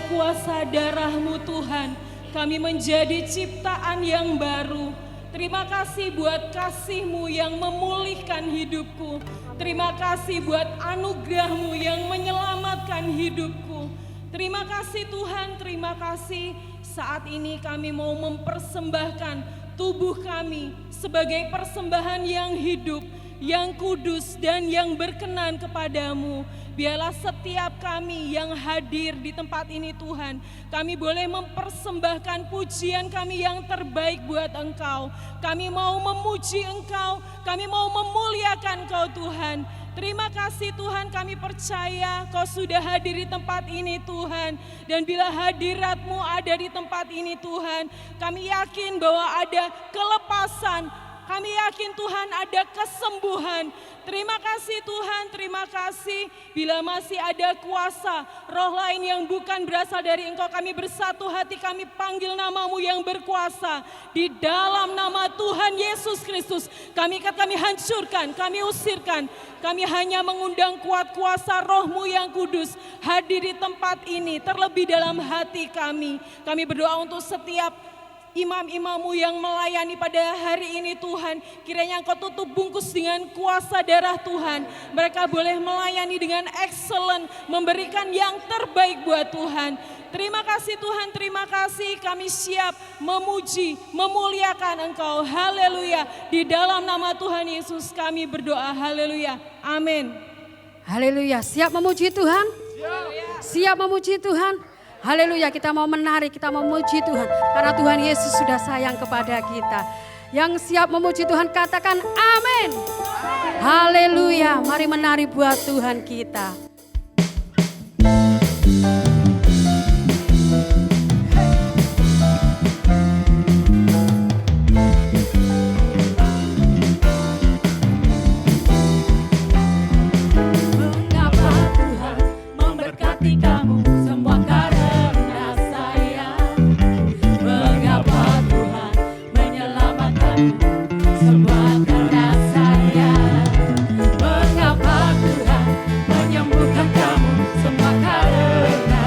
kuasa darah-Mu Tuhan, kami menjadi ciptaan yang baru. Terima kasih buat kasih-Mu yang memulihkan hidupku. Terima kasih buat anugerah-Mu yang menyelamatkan hidupku. Terima kasih Tuhan, terima kasih. Saat ini kami mau mempersembahkan tubuh kami sebagai persembahan yang hidup, yang kudus dan yang berkenan kepadamu. Biarlah setiap kami yang hadir di tempat ini Tuhan, kami boleh mempersembahkan pujian kami yang terbaik buat Engkau. Kami mau memuji Engkau, kami mau memuliakan Engkau Tuhan. Terima kasih Tuhan, kami percaya Kau sudah hadir di tempat ini Tuhan. Dan bila hadirat-Mu ada di tempat ini Tuhan, kami yakin bahwa ada kelepasan. Kami yakin Tuhan ada kesembuhan. Terima kasih Tuhan, terima kasih. Bila masih ada kuasa, roh lain yang bukan berasal dari Engkau, kami bersatu hati, kami panggil nama-Mu yang berkuasa. Di dalam nama Tuhan Yesus Kristus, kami hancurkan, kami usirkan. Kami hanya mengundang kuat kuasa roh-Mu yang kudus hadir di tempat ini, terlebih dalam hati kami. Kami berdoa untuk setiap imam-imam-Mu yang melayani pada hari ini Tuhan, kiranya Engkau tutup bungkus dengan kuasa darah Tuhan. Mereka boleh melayani dengan excellent, memberikan yang terbaik buat Tuhan. Terima kasih Tuhan, terima kasih. Kami siap memuji, memuliakan Engkau. Haleluya. Di dalam nama Tuhan Yesus kami berdoa. Haleluya. Amin. Haleluya. Siap memuji Tuhan? Siap memuji Tuhan? Haleluya, kita mau menari, kita mau memuji Tuhan. Karena Tuhan Yesus sudah sayang kepada kita. Yang siap memuji Tuhan katakan amin. Haleluya, mari menari buat Tuhan kita. Mengapa Tuhan memberkati kamu semua karena saya? Mengapa Tuhan menyelamatkanmu semua karena saya? Mengapa Tuhan menyembuhkan kamu semua karena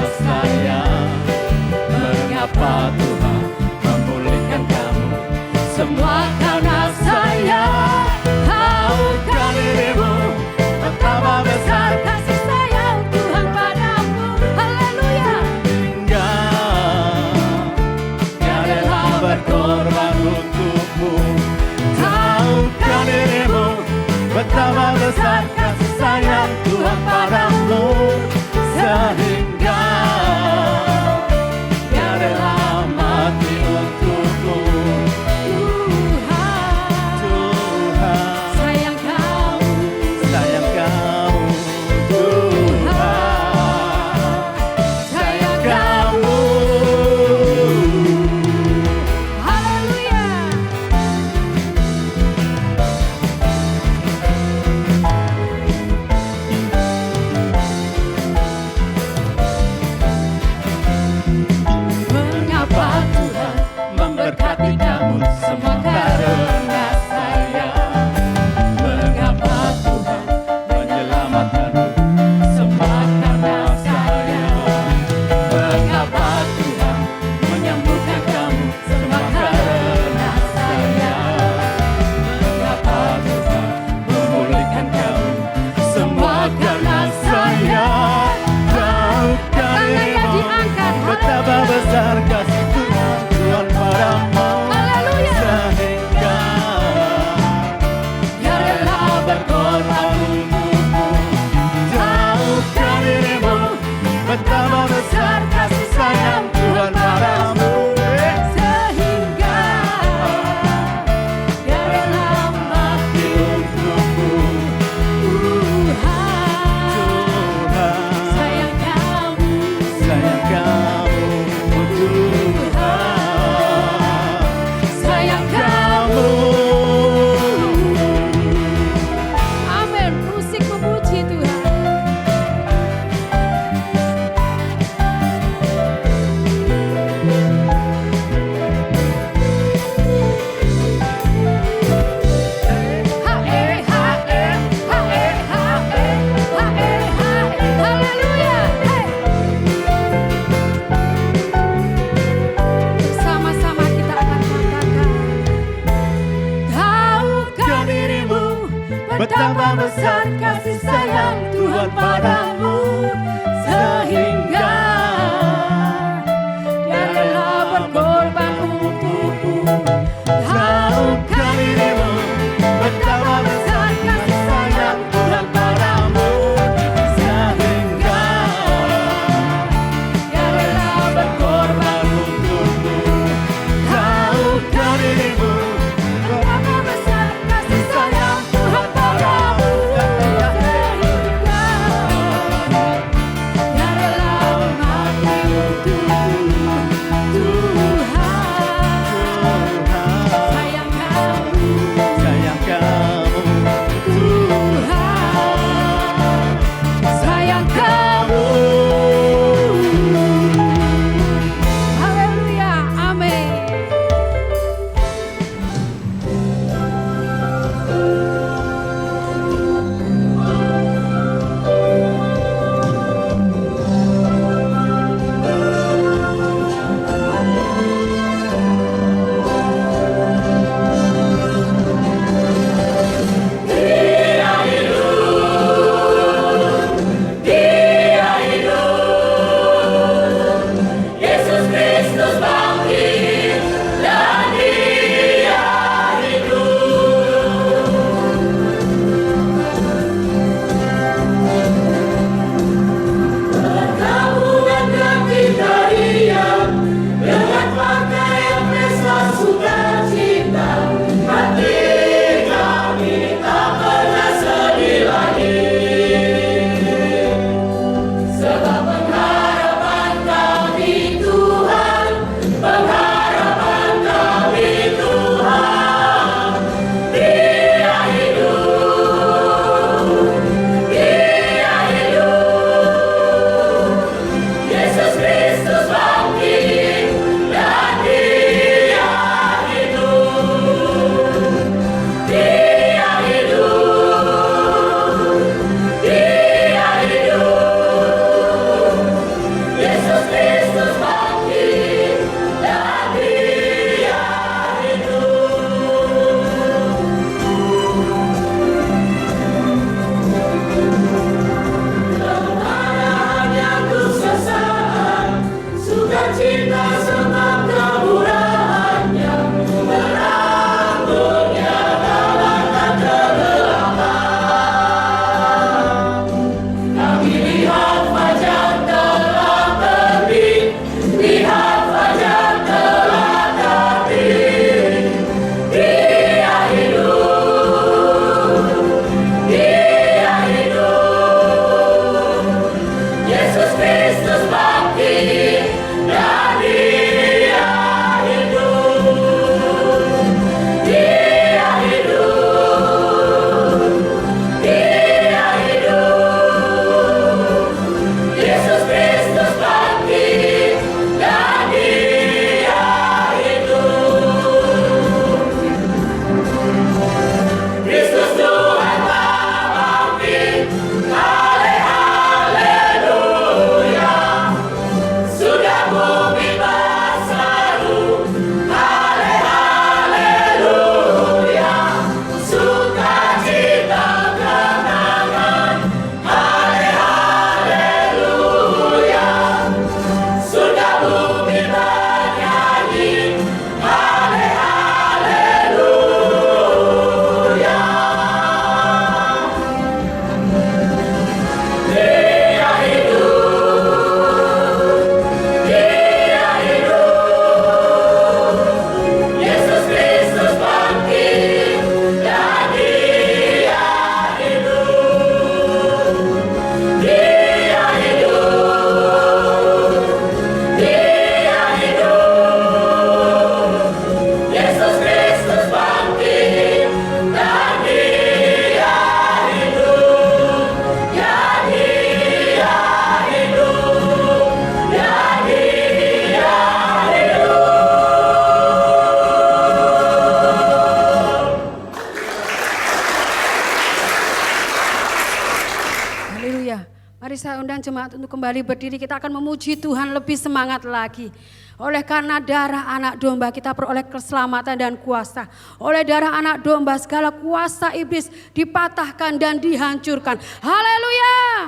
undang jemaat untuk kembali berdiri, kita akan memuji Tuhan lebih semangat lagi. Oleh karena darah anak domba kita peroleh keselamatan dan kuasa. Oleh darah anak domba segala kuasa iblis dipatahkan dan dihancurkan. Haleluya.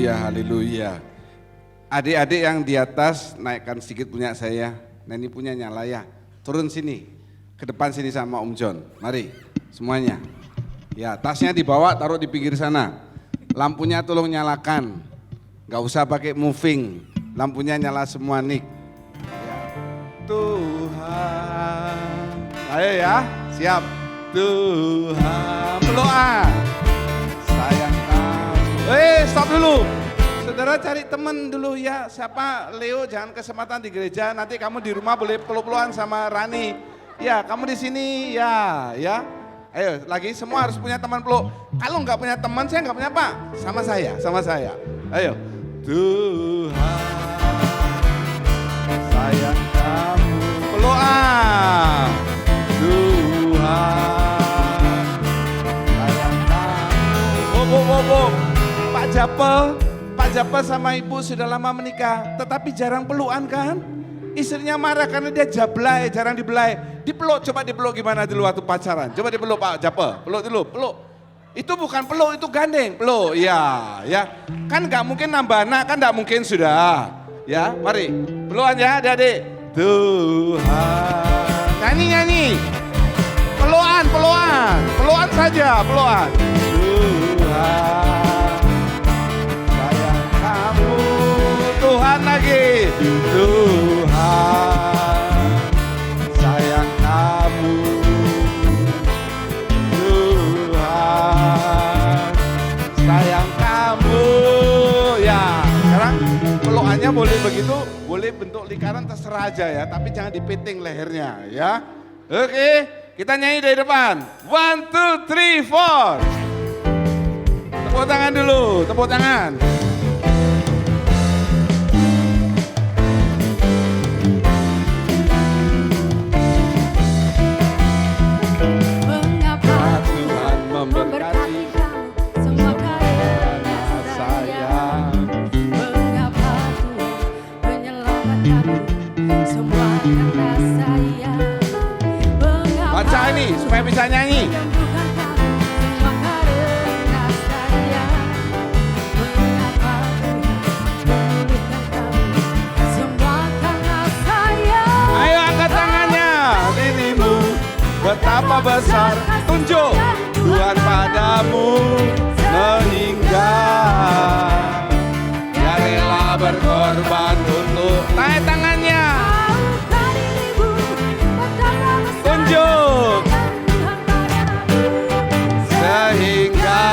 Haleluya. Adik-adik yang di atas naikkan sedikit punya saya. Nah ini punya nyala ya. Turun sini, ke depan sini sama Om John. Mari semuanya. Ya tasnya dibawa taruh di pinggir sana. Lampunya tolong nyalakan. Gak usah pakai moving. Lampunya nyala semua Nick. Ya. Tuhan. Ayo ya, siap. Tuhan. Berdoa. Sayang kamu. Stop dulu. Saudara cari teman dulu ya, siapa Leo jangan kesempatan di gereja, nanti kamu di rumah boleh peluk-pelukan sama Rani. Ya kamu di sini ya. Ayo lagi semua harus punya teman peluk. Kalau nggak punya teman, saya nggak punya apa? Sama saya. Ayo. Tuhan sayang kamu, pelukan. Tuhan sayang kamu. Pak Japel sama Ibu sudah lama menikah, tetapi jarang pelukan kan? Istrinya marah karena dia jablay, jarang dibelai. Dipeluk, coba dipeluk gimana dulu waktu pacaran. Coba dipeluk Pak Jape, peluk dulu, peluk. Itu bukan peluk, itu gandeng, peluk. Iya, ya. Kan nggak mungkin nambah anak, kan nggak mungkin sudah. Ya, mari. Pelukan ya adik-adik. Tuhan. Nyanyi. Pelukan, pelukan saja, pelukan. Tuhan, sayang kamu. Tuhan lagi. Tuhan, sayang kamu. Tuhan, sayang kamu. Ya, sekarang pelukannya boleh begitu, boleh bentuk lingkaran terserah aja ya, tapi jangan dipiting lehernya ya. Oke, kita nyanyi dari depan. 1, 2, 3, 4. Tepuk tangan dulu, tepuk tangan. Mengapa Tuhan memberkati kamu semua karena sayang? Mengapa Tuhan menyelamatkanmu semua karena sayang? Mengapa Baca ini supaya bisa nyanyi. menyembuhkan kamu semua karena sayang? Mengapa Tuhan memulihkan kamu semua karena sayang? Ayo angkat tangannya. Dirimu betapa besar tunjuk Tuhan padamu meninggal. Dia rela berkorban untuk naik tangannya. Tahukah dirimu betapa besar Tunjuk Tuhan padamu? sehingga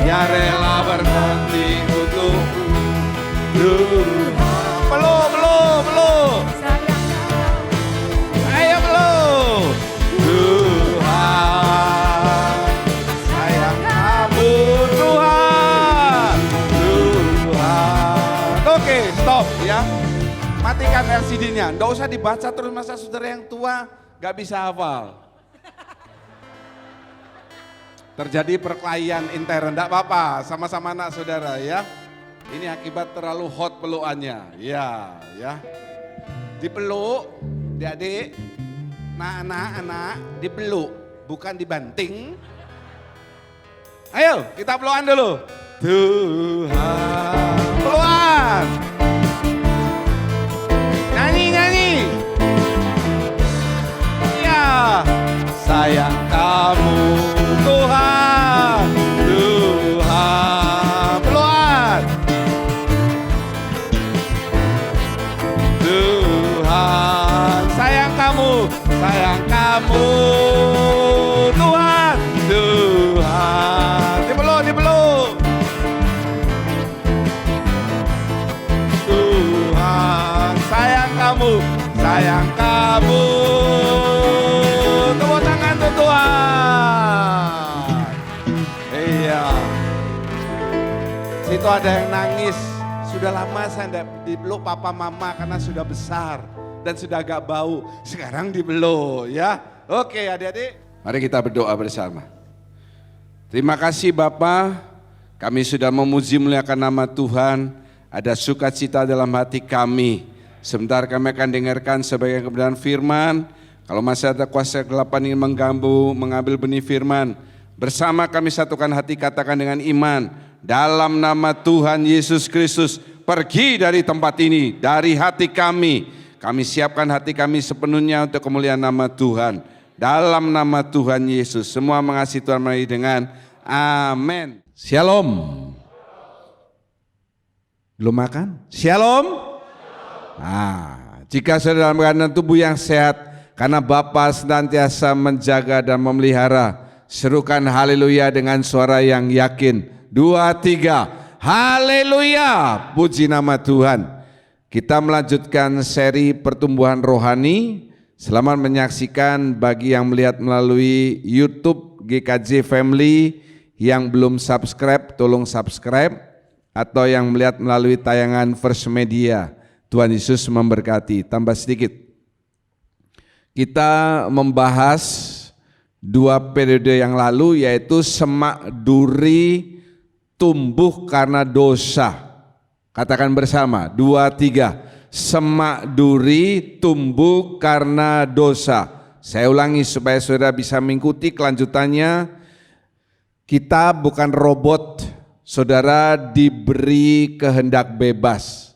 dia rela berhenti untuk Tuhan. Peluk. Sayang Ayo peluk. Tuhan, sayang kamu Tuhan. Oke, stop ya. Matikan LCD-nya. Nggak usah dibaca terus, masa saudara yang tua nggak bisa hafal. Terjadi perkelahian intern, enggak apa-apa, sama-sama anak saudara ya. Ini akibat terlalu hot pelukannya, ya. Dipeluk, adik-adik, anak-anak dipeluk, bukan dibanting. Ayo, kita pelukan dulu. Tuhan, pelukan. Nyanyi. Ya, sayang kamu Tuhan, pelukan. Tuhan, sayang kamu Tuhan, dipeluk. Tuhan, sayang kamu, tepuk tangan untuk Tuhan. Iya. Situ ada yang nangis. Sudah lama saya tidak dipeluk papa mama karena sudah besar dan sudah agak bau. Sekarang dipeluk ya. Oke adik-adik. Mari kita berdoa bersama. Terima kasih Bapa, kami sudah memuji muliakan nama Tuhan. Ada sukacita dalam hati kami. Sebentar kami akan dengarkan sebagian kebenaran firman. Kalau masih ada kuasa kegelapan ingin mengambil benih firman. Bersama kami satukan hati, katakan dengan iman. Dalam nama Tuhan Yesus Kristus, pergi dari tempat ini, dari hati kami. Kami siapkan hati kami sepenuhnya untuk kemuliaan nama Tuhan. Dalam nama Tuhan Yesus, semua mengasihi Tuhan melalui dengan amin. Shalom. Belum makan? Shalom. Jika saudara dalam keadaan tubuh yang sehat, karena Bapa senantiasa menjaga dan memelihara, serukan haleluya dengan suara yang yakin. 2, 3, haleluya, puji nama Tuhan. Kita melanjutkan seri pertumbuhan rohani. Selamat menyaksikan bagi yang melihat melalui YouTube GKJ Family. Yang belum subscribe, tolong subscribe. Atau yang melihat melalui tayangan First Media. Tuhan Yesus memberkati. Tambah sedikit. Kita membahas 2 periode yang lalu, yaitu semak duri tumbuh karena dosa. Katakan bersama, 2, 3. semak duri tumbuh karena dosa. Saya ulangi supaya saudara bisa mengikuti kelanjutannya. Kita bukan robot, saudara diberi kehendak bebas.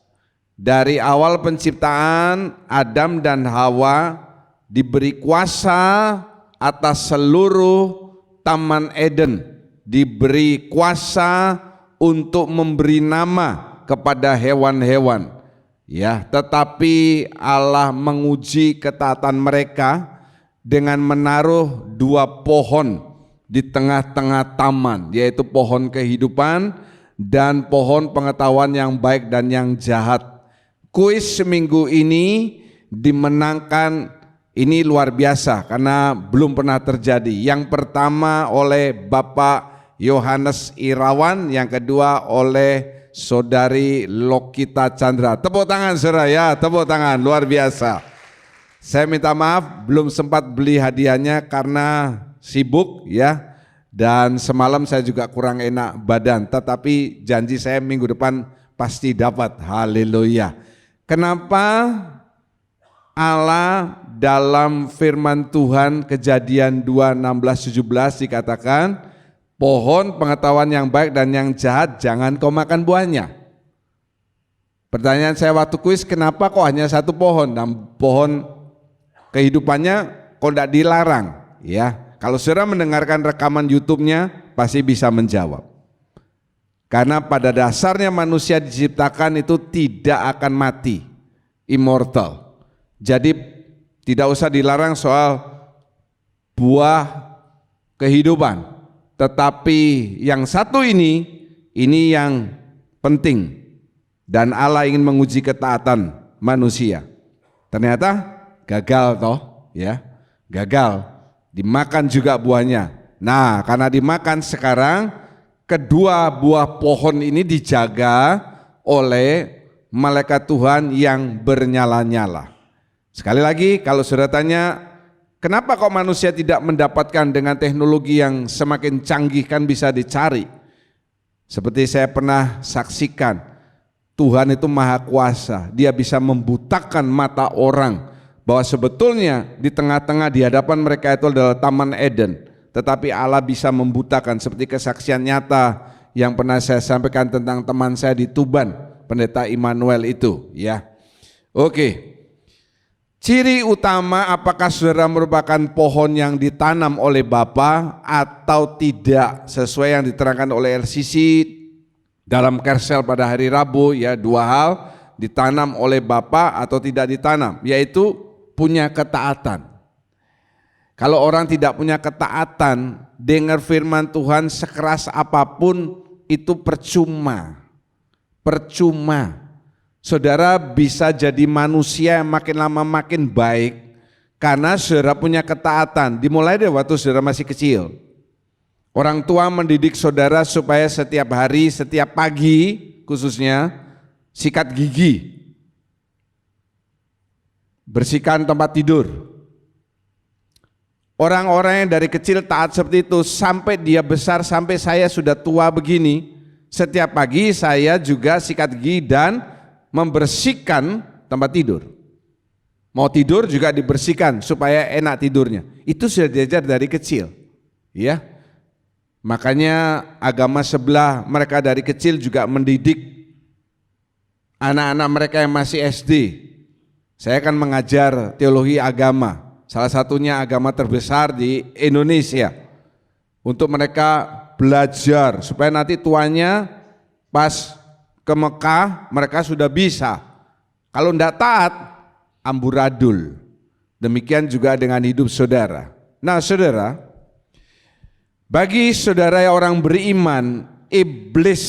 Dari awal penciptaan, Adam dan Hawa diberi kuasa atas seluruh Taman Eden, diberi kuasa untuk memberi nama kepada hewan-hewan. Ya, tetapi Allah menguji ketaatan mereka dengan menaruh 2 pohon di tengah-tengah taman, yaitu pohon kehidupan dan pohon pengetahuan yang baik dan yang jahat. Kuis seminggu ini dimenangkan, ini luar biasa karena belum pernah terjadi. Yang pertama oleh Bapak Yohanes Irawan, yang kedua oleh Saudari Lokita Chandra. Tepuk tangan saudara ya, tepuk tangan, luar biasa. Saya minta maaf belum sempat beli hadiahnya karena sibuk ya, dan semalam saya juga kurang enak badan, tetapi janji saya minggu depan pasti dapat. Haleluya. Kenapa Allah dalam firman Tuhan Kejadian 2:16-17 dikatakan pohon pengetahuan yang baik dan yang jahat jangan kau makan buahnya? Pertanyaan saya waktu kuis, kenapa kok hanya 1 pohon dan pohon kehidupannya kok tidak dilarang? Ya, kalau saudara mendengarkan rekaman YouTube-nya pasti bisa menjawab. Karena pada dasarnya manusia diciptakan itu tidak akan mati, immortal. Jadi tidak usah dilarang soal buah kehidupan. Tetapi yang satu ini yang penting, dan Allah ingin menguji ketaatan manusia. Ternyata gagal toh, ya, gagal, dimakan juga buahnya. Nah, karena dimakan sekarang kedua buah pohon ini dijaga oleh malaikat Tuhan yang bernyala-nyala. Sekali lagi, kalau saudara tanya, kenapa kok manusia tidak mendapatkan dengan teknologi yang semakin canggih kan bisa dicari? Seperti saya pernah saksikan, Tuhan itu maha kuasa, dia bisa membutakan mata orang bahwa sebetulnya di tengah-tengah di hadapan mereka itu adalah Taman Eden, tetapi Allah bisa membutakan, seperti kesaksian nyata yang pernah saya sampaikan tentang teman saya di Tuban, Pendeta Immanuel itu ya. Oke. Ciri utama apakah saudara merupakan pohon yang ditanam oleh Bapa atau tidak, sesuai yang diterangkan oleh LCC dalam Kersel pada hari Rabu ya, 2 hal, ditanam oleh Bapa atau tidak ditanam, yaitu punya ketaatan. Kalau orang tidak punya ketaatan, dengar firman Tuhan sekeras apapun itu percuma. Saudara bisa jadi manusia yang makin lama makin baik karena saudara punya ketaatan. Dimulai dari waktu saudara masih kecil. Orang tua mendidik saudara supaya setiap hari, setiap pagi khususnya sikat gigi, bersihkan tempat tidur. Orang-orang yang dari kecil taat seperti itu sampai dia besar, sampai saya sudah tua begini, setiap pagi saya juga sikat gigi dan membersihkan tempat tidur. Mau tidur juga dibersihkan supaya enak tidurnya. Itu sudah diajar dari kecil. Ya. Makanya agama sebelah mereka dari kecil juga mendidik anak-anak mereka yang masih SD. Saya akan mengajar teologi agama. Salah satunya agama terbesar di Indonesia. Untuk mereka belajar supaya nanti tuanya pas ke Mekah mereka sudah bisa. Kalau tidak taat, amburadul. Demikian juga dengan hidup saudara. Nah saudara, bagi saudara yang orang beriman, iblis,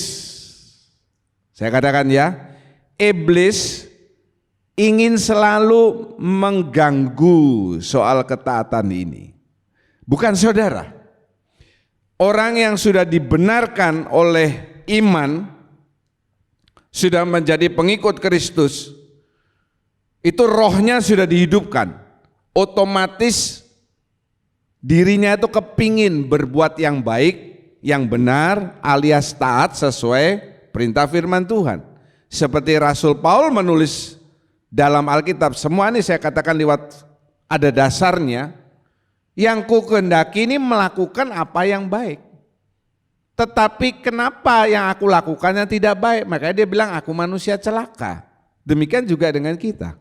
saya katakan ya, iblis ingin selalu mengganggu soal ketaatan ini. Bukan saudara. Orang yang sudah dibenarkan oleh iman, sudah menjadi pengikut Kristus, itu rohnya sudah dihidupkan, otomatis dirinya itu kepingin berbuat yang baik, yang benar alias taat sesuai perintah firman Tuhan. Seperti Rasul Paul menulis dalam Alkitab, semua ini saya katakan lewat ada dasarnya, yang ku kehendaki ini melakukan apa yang baik. Tetapi kenapa yang aku lakukan yang tidak baik? Makanya dia bilang aku manusia celaka. Demikian juga dengan kita.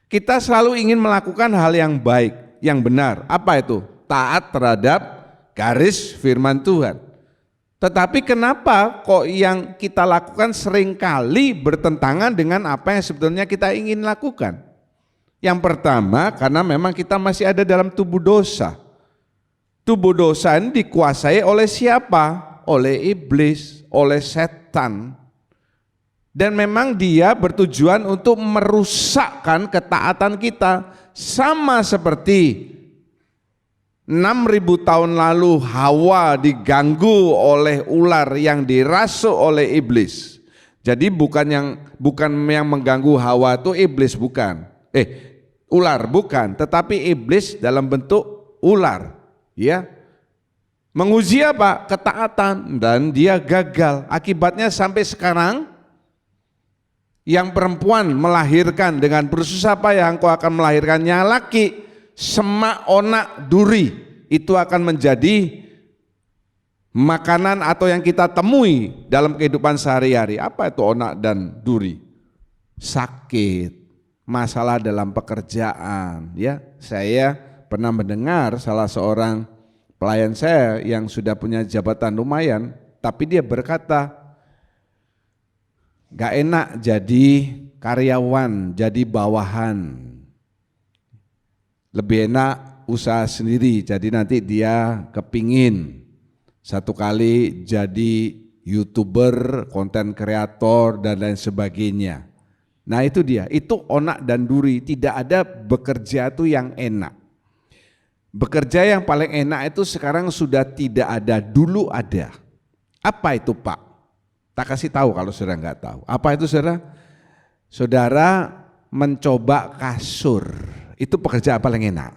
Kita selalu ingin melakukan hal yang baik, yang benar. Apa itu? Taat terhadap garis firman Tuhan. Tetapi kenapa kok yang kita lakukan seringkali bertentangan dengan apa yang sebetulnya kita ingin lakukan? Yang pertama, karena memang kita masih ada dalam tubuh dosa. Tubuh dosa ini dikuasai oleh siapa? Oleh iblis, oleh setan. Dan memang dia bertujuan untuk merusakkan ketaatan kita. Sama seperti 6.000 tahun lalu Hawa diganggu oleh ular yang dirasuk oleh iblis. Jadi bukan yang mengganggu Hawa itu iblis, bukan. Ular bukan, tetapi iblis dalam bentuk ular, ya. Menguji apa? Ketaatan, dan dia gagal. Akibatnya sampai sekarang yang perempuan melahirkan dengan bersusah payah, engkau akan melahirkannya laki, semak, onak, duri. Itu akan menjadi makanan atau yang kita temui dalam kehidupan sehari-hari. Apa itu onak dan duri? Sakit, masalah dalam pekerjaan, ya. Saya pernah mendengar salah seorang pelayan saya yang sudah punya jabatan lumayan, tapi dia berkata, gak enak jadi karyawan, jadi bawahan. Lebih enak usaha sendiri, jadi nanti dia kepingin satu kali jadi YouTuber, konten kreator dan lain sebagainya. Nah itu dia, itu onak dan duri, tidak ada bekerja itu yang enak. Bekerja yang paling enak itu sekarang sudah tidak ada, dulu ada. Apa itu Pak? Tak kasih tahu kalau saudara nggak tahu. Apa itu saudara? Saudara mencoba kasur, itu pekerjaan paling enak.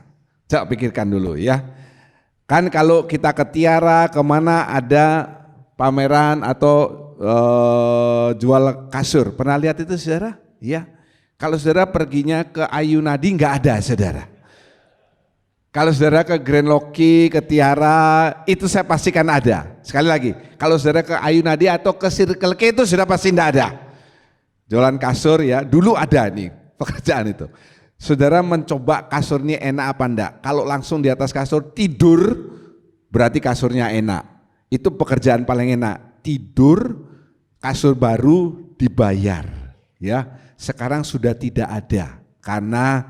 Coba pikirkan dulu ya. Kan kalau kita ke Tiara, kemana ada pameran atau jual kasur, pernah lihat itu saudara? Ya. Kalau saudara perginya ke Ayunadi nggak ada saudara. Kalau saudara ke Grand Loki, ke Tiara, itu saya pastikan ada. Sekali lagi, kalau saudara ke Ayunadi atau ke Circle K itu sudah pasti tidak ada. Jualan kasur ya, dulu ada nih pekerjaan itu. Saudara mencoba kasur ini enak apa enggak? Kalau langsung di atas kasur tidur, berarti kasurnya enak. Itu pekerjaan paling enak. Tidur, kasur baru dibayar. Ya, sekarang sudah tidak ada karena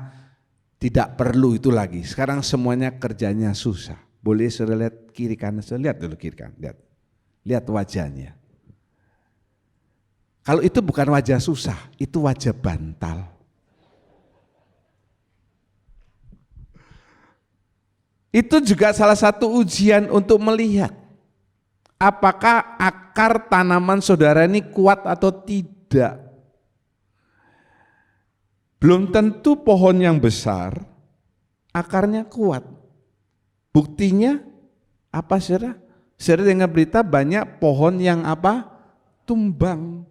tidak perlu itu lagi. Sekarang semuanya kerjanya susah. Boleh saudara lihat kiri kanan, saudara lihat dulu kiri kanan, lihat wajahnya. Kalau itu bukan wajah susah, itu wajah bantal. Itu juga salah satu ujian untuk melihat apakah akar tanaman saudara ini kuat atau tidak. Belum tentu pohon yang besar akarnya kuat. Buktinya apa saudara? Saudara dengar berita banyak pohon yang apa? Tumbang.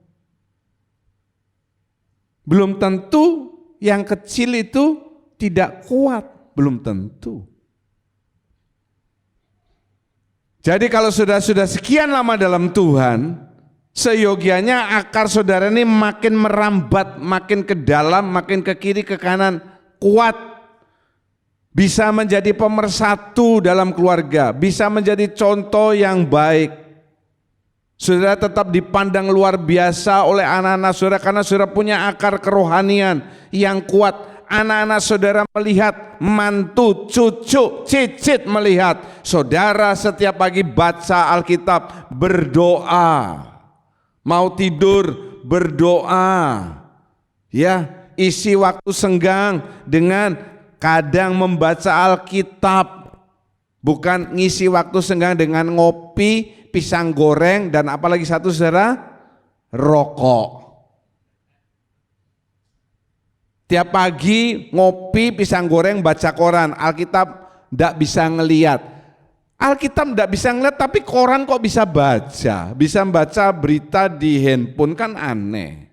Belum tentu yang kecil itu tidak kuat, belum tentu. Jadi kalau sudah sekian lama dalam Tuhan, seyogianya akar saudara ini makin merambat, makin ke dalam, makin ke kiri, ke kanan, kuat. Bisa menjadi pemersatu dalam keluarga, bisa menjadi contoh yang baik. Saudara tetap dipandang luar biasa oleh anak-anak saudara karena saudara punya akar kerohanian yang kuat. Anak-anak saudara melihat, mantu, cucu, cicit melihat. Saudara setiap pagi baca Alkitab, berdoa. Mau tidur, berdoa. Ya, isi waktu senggang dengan kadang membaca Alkitab. Bukan ngisi waktu senggang dengan ngopi, pisang goreng, dan apalagi satu saudara, rokok. Tiap pagi ngopi, pisang goreng, baca koran. Alkitab tidak bisa ngelihat. Alkitab tidak bisa ngelihat, tapi koran kok bisa baca. Bisa baca berita di handphone, kan aneh.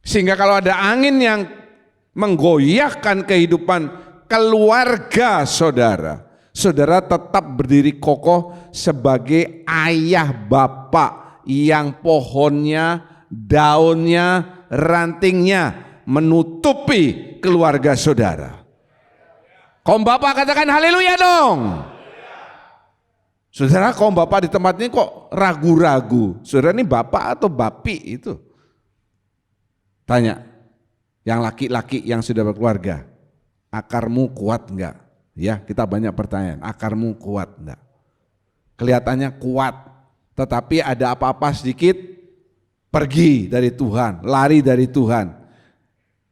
Sehingga kalau ada angin yang menggoyahkan kehidupan keluarga saudara, saudara tetap berdiri kokoh sebagai ayah bapak yang pohonnya, daunnya, rantingnya menutupi keluarga saudara. Kaum bapak katakan haleluya dong. Saudara, kaum bapak di tempat ini kok ragu-ragu? Saudara ini bapak atau bapi itu? Tanya, yang laki-laki yang sudah berkeluarga, akarmu kuat enggak? Ya, kita banyak pertanyaan, akarmu kuat enggak? Kelihatannya kuat, tetapi ada apa-apa sedikit, pergi dari Tuhan, lari dari Tuhan.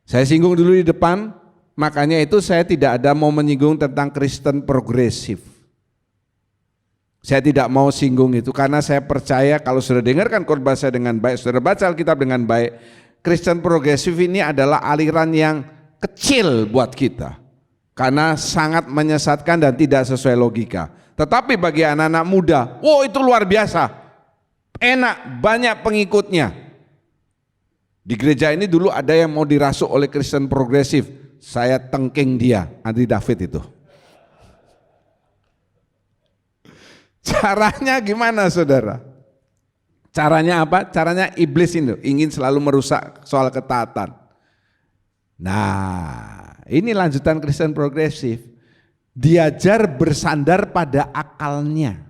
Saya singgung dulu di depan, makanya itu saya tidak ada mau menyinggung tentang Kristen progresif. Saya tidak mau singgung itu karena saya percaya kalau sudah dengarkan khotbah saya dengan baik, sudah baca Alkitab dengan baik, Kristen progresif ini adalah aliran yang kecil buat kita karena sangat menyesatkan dan tidak sesuai logika. Tetapi bagi anak-anak muda, wow itu luar biasa, enak, banyak pengikutnya. Di gereja ini dulu ada yang mau dirasuk oleh Kristen progresif, saya tengking dia, Andri David itu. Caranya gimana saudara? Caranya apa? Caranya iblis ini ingin selalu merusak soal ketaatan. Nah, ini lanjutan Kristen progresif. Diajar bersandar pada akalnya.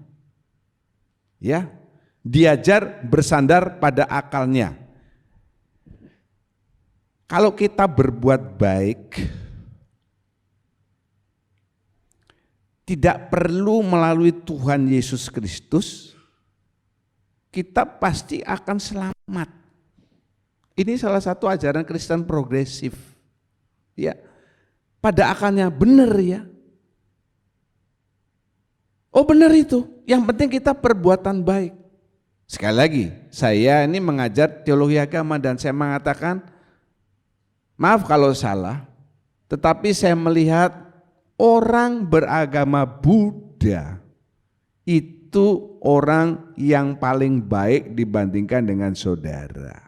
Ya, diajar bersandar pada akalnya. Kalau kita berbuat baik, tidak perlu melalui Tuhan Yesus Kristus, kita pasti akan selamat. Ini salah satu ajaran Kristen progresif. Ya, pada akalnya benar ya. Oh benar itu, yang penting kita perbuatan baik. Sekali lagi, saya ini mengajar teologi agama dan saya mengatakan, maaf kalau salah, tetapi saya melihat orang beragama Buddha itu orang yang paling baik dibandingkan dengan saudara.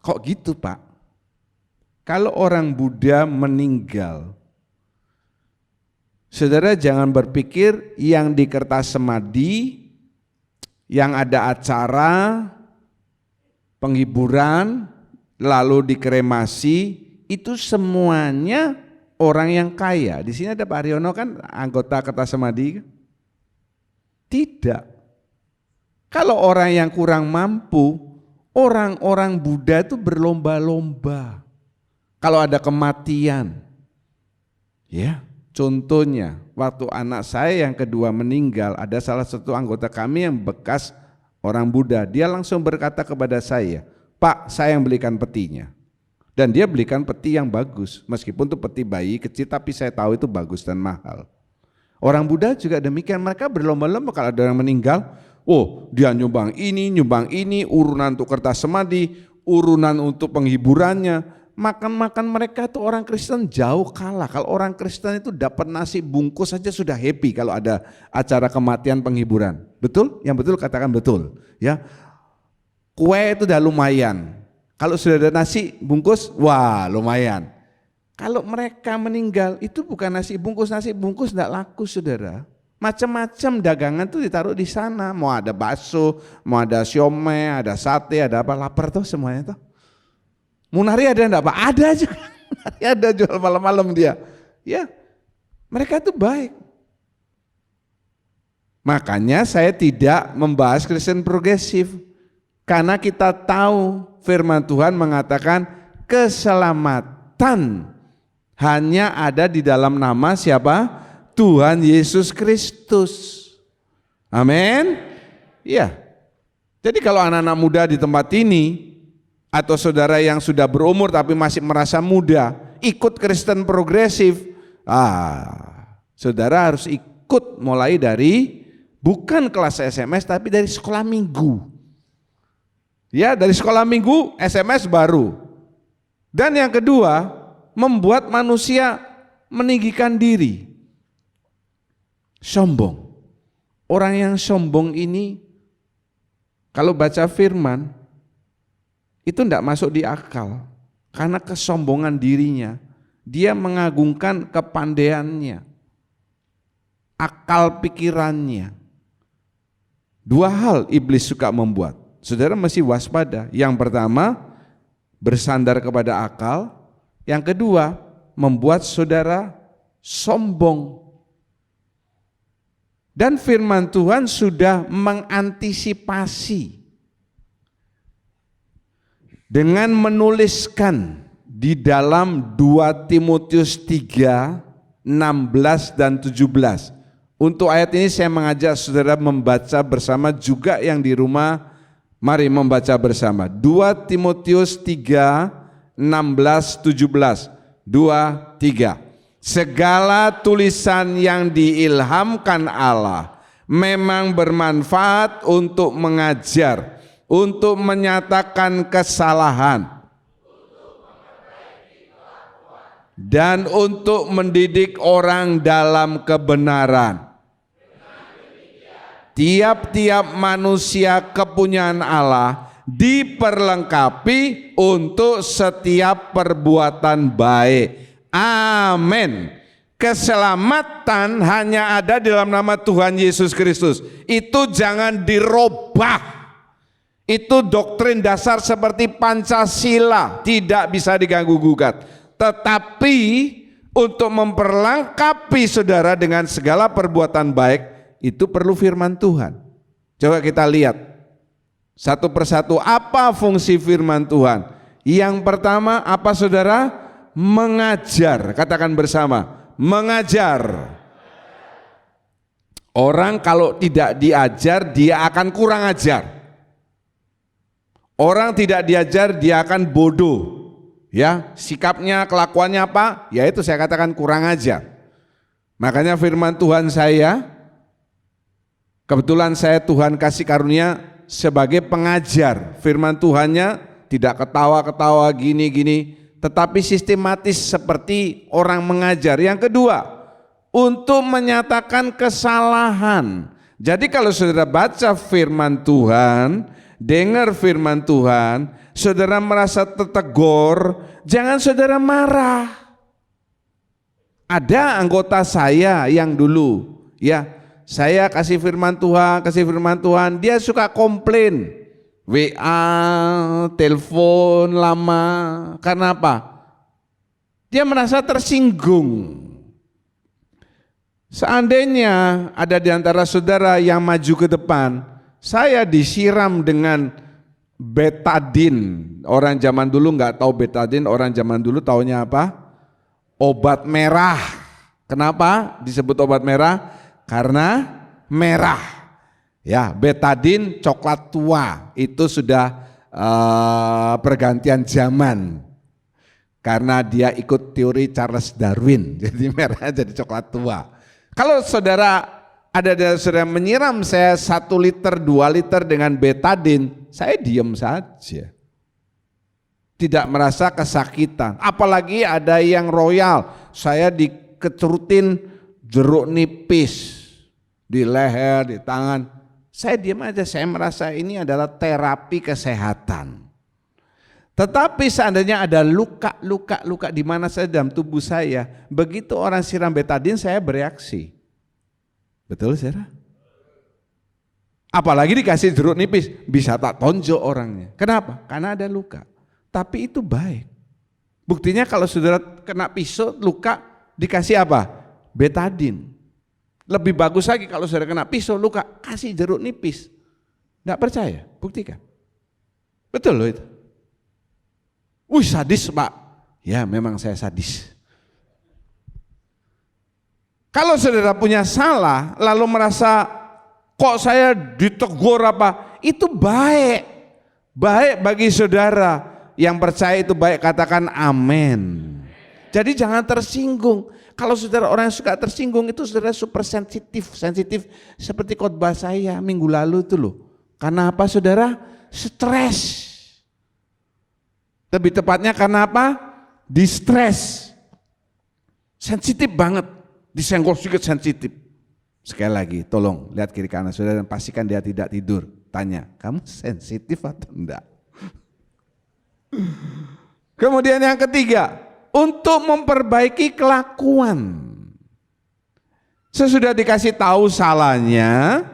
Kok gitu Pak? Kalau orang Buddha meninggal, saudara jangan berpikir yang di kertas semadi, yang ada acara, penghiburan, lalu dikremasi, itu semuanya orang yang kaya. Di sini ada Pak Haryono kan anggota kertas semadi. Tidak. Kalau orang yang kurang mampu, orang-orang Buddha itu berlomba-lomba. Kalau ada kematian, ya contohnya waktu anak saya yang kedua meninggal, ada salah satu anggota kami yang bekas orang Buddha, dia langsung berkata kepada saya, Pak saya yang belikan petinya. Dan dia belikan peti yang bagus, meskipun itu peti bayi kecil, tapi saya tahu itu bagus dan mahal. Orang Buddha juga demikian, mereka berlomba-lomba kalau ada orang meninggal, oh dia nyumbang ini, urunan untuk kertas semadi, urunan untuk penghiburannya. Makan-makan mereka itu orang Kristen jauh kalah. Kalau orang Kristen itu dapat nasi bungkus saja sudah happy kalau ada acara kematian penghiburan. Betul? Yang betul katakan betul. Ya, kue itu udah lumayan. Kalau sudah ada nasi bungkus, wah lumayan. Kalau mereka meninggal itu bukan nasi bungkus enggak laku saudara. Macam-macam dagangan tuh ditaruh di sana. Mau ada bakso, mau ada siomay, ada sate, ada apa, lapar tuh semuanya tuh. Munari ada enggak Pak? Ada aja. Ada jual malam-malam dia. Ya, mereka tuh baik. Makanya saya tidak membahas Kristen progresif. Karena kita tahu firman Tuhan mengatakan keselamatan hanya ada di dalam nama siapa? Tuhan Yesus Kristus. Amin. Iya. Jadi kalau anak-anak muda di tempat ini atau saudara yang sudah berumur tapi masih merasa muda, ikut Kristen progresif, saudara harus ikut mulai dari bukan kelas SMS tapi dari sekolah minggu. Ya, dari sekolah minggu SMS baru. Dan yang kedua, membuat manusia meninggikan diri. Sombong. Orang yang sombong ini kalau baca firman itu tidak masuk di akal. Karena kesombongan dirinya, dia mengagungkan kepandaiannya, akal pikirannya. Dua hal iblis suka membuat. Saudara mesti waspada. Yang pertama, bersandar kepada akal. Yang kedua, membuat saudara sombong. Dan firman Tuhan sudah mengantisipasi dengan menuliskan di dalam 2 Timotius 3, 16 dan 17. Untuk ayat ini saya mengajak saudara membaca bersama juga yang di rumah. Mari membaca bersama. 2 Timotius 3, 16, 17. 2, 3. Segala tulisan yang diilhamkan Allah memang bermanfaat untuk mengajar, untuk menyatakan kesalahan, dan untuk mendidik orang dalam kebenaran. Tiap-tiap manusia kepunyaan Allah diperlengkapi untuk setiap perbuatan baik. Amin. Keselamatan hanya ada di dalam nama Tuhan Yesus Kristus. Itu jangan dirubah. Itu doktrin dasar seperti Pancasila, tidak bisa diganggu gugat. Tetapi untuk memperlengkapi saudara dengan segala perbuatan baik, itu perlu firman Tuhan. Coba kita lihat satu persatu apa fungsi firman Tuhan. Yang pertama apa saudara? Mengajar. Katakan bersama, mengajar. Orang kalau tidak diajar dia akan kurang ajar. Orang tidak diajar dia akan bodoh. Ya, sikapnya, kelakuannya apa? Ya itu saya katakan kurang ajar. Makanya firman Tuhan saya, kebetulan saya Tuhan kasih karunia sebagai pengajar. Firman Tuhannya tidak ketawa-ketawa gini-gini, tetapi sistematis seperti orang mengajar. Yang kedua, untuk menyatakan kesalahan. Jadi kalau saudara baca firman Tuhan, dengar firman Tuhan, saudara merasa tertegur, jangan saudara marah. Ada anggota saya yang dulu, ya, saya kasih firman Tuhan, dia suka komplain. WA, telepon lama, karena apa? Dia merasa tersinggung. Seandainya ada di antara saudara yang maju ke depan, saya disiram dengan betadin. Orang zaman dulu nggak tahu betadin, orang zaman dulu taunya apa? Obat merah. Kenapa disebut obat merah? Karena merah. Ya, betadin coklat tua itu sudah pergantian zaman karena dia ikut teori Charles Darwin, jadi merah jadi coklat tua. Kalau saudara ada dari saudara menyiram saya 1 liter 2 liter dengan betadin, saya diam saja, tidak merasa kesakitan. Apalagi ada yang royal, saya dikecurutin jeruk nipis di leher, di tangan. Saya diam aja, saya merasa ini adalah terapi kesehatan. Tetapi seandainya ada luka di mana saja dalam tubuh saya, begitu orang siram betadin saya bereaksi. Betul saudara? Apalagi dikasih jeruk nipis, bisa tak tonjok orangnya. Kenapa? Karena ada luka. Tapi itu baik. Buktinya kalau saudara kena pisau, luka, dikasih apa? Betadin. Lebih bagus lagi kalau saudara kena pisau luka, kasih jeruk nipis. Enggak percaya? Buktikan. Betul loh itu. Sadis Pak. Ya memang saya sadis. Kalau saudara punya salah, lalu merasa kok saya ditegur apa, itu baik. Baik bagi saudara. Yang percaya itu baik, katakan amin. Jadi jangan tersinggung. Kalau saudara orang yang suka tersinggung itu saudara super sensitif seperti khotbah saya minggu lalu itu loh. Karena apa saudara? Stres. Lebih tepatnya karena apa? Distres. Sensitif banget, disenggol sedikit sensitif. Sekali lagi, tolong lihat kiri kanan saudara dan pastikan dia tidak tidur. Tanya, kamu sensitif atau enggak? Kemudian yang ketiga, untuk memperbaiki kelakuan. Sesudah dikasih tahu salahnya,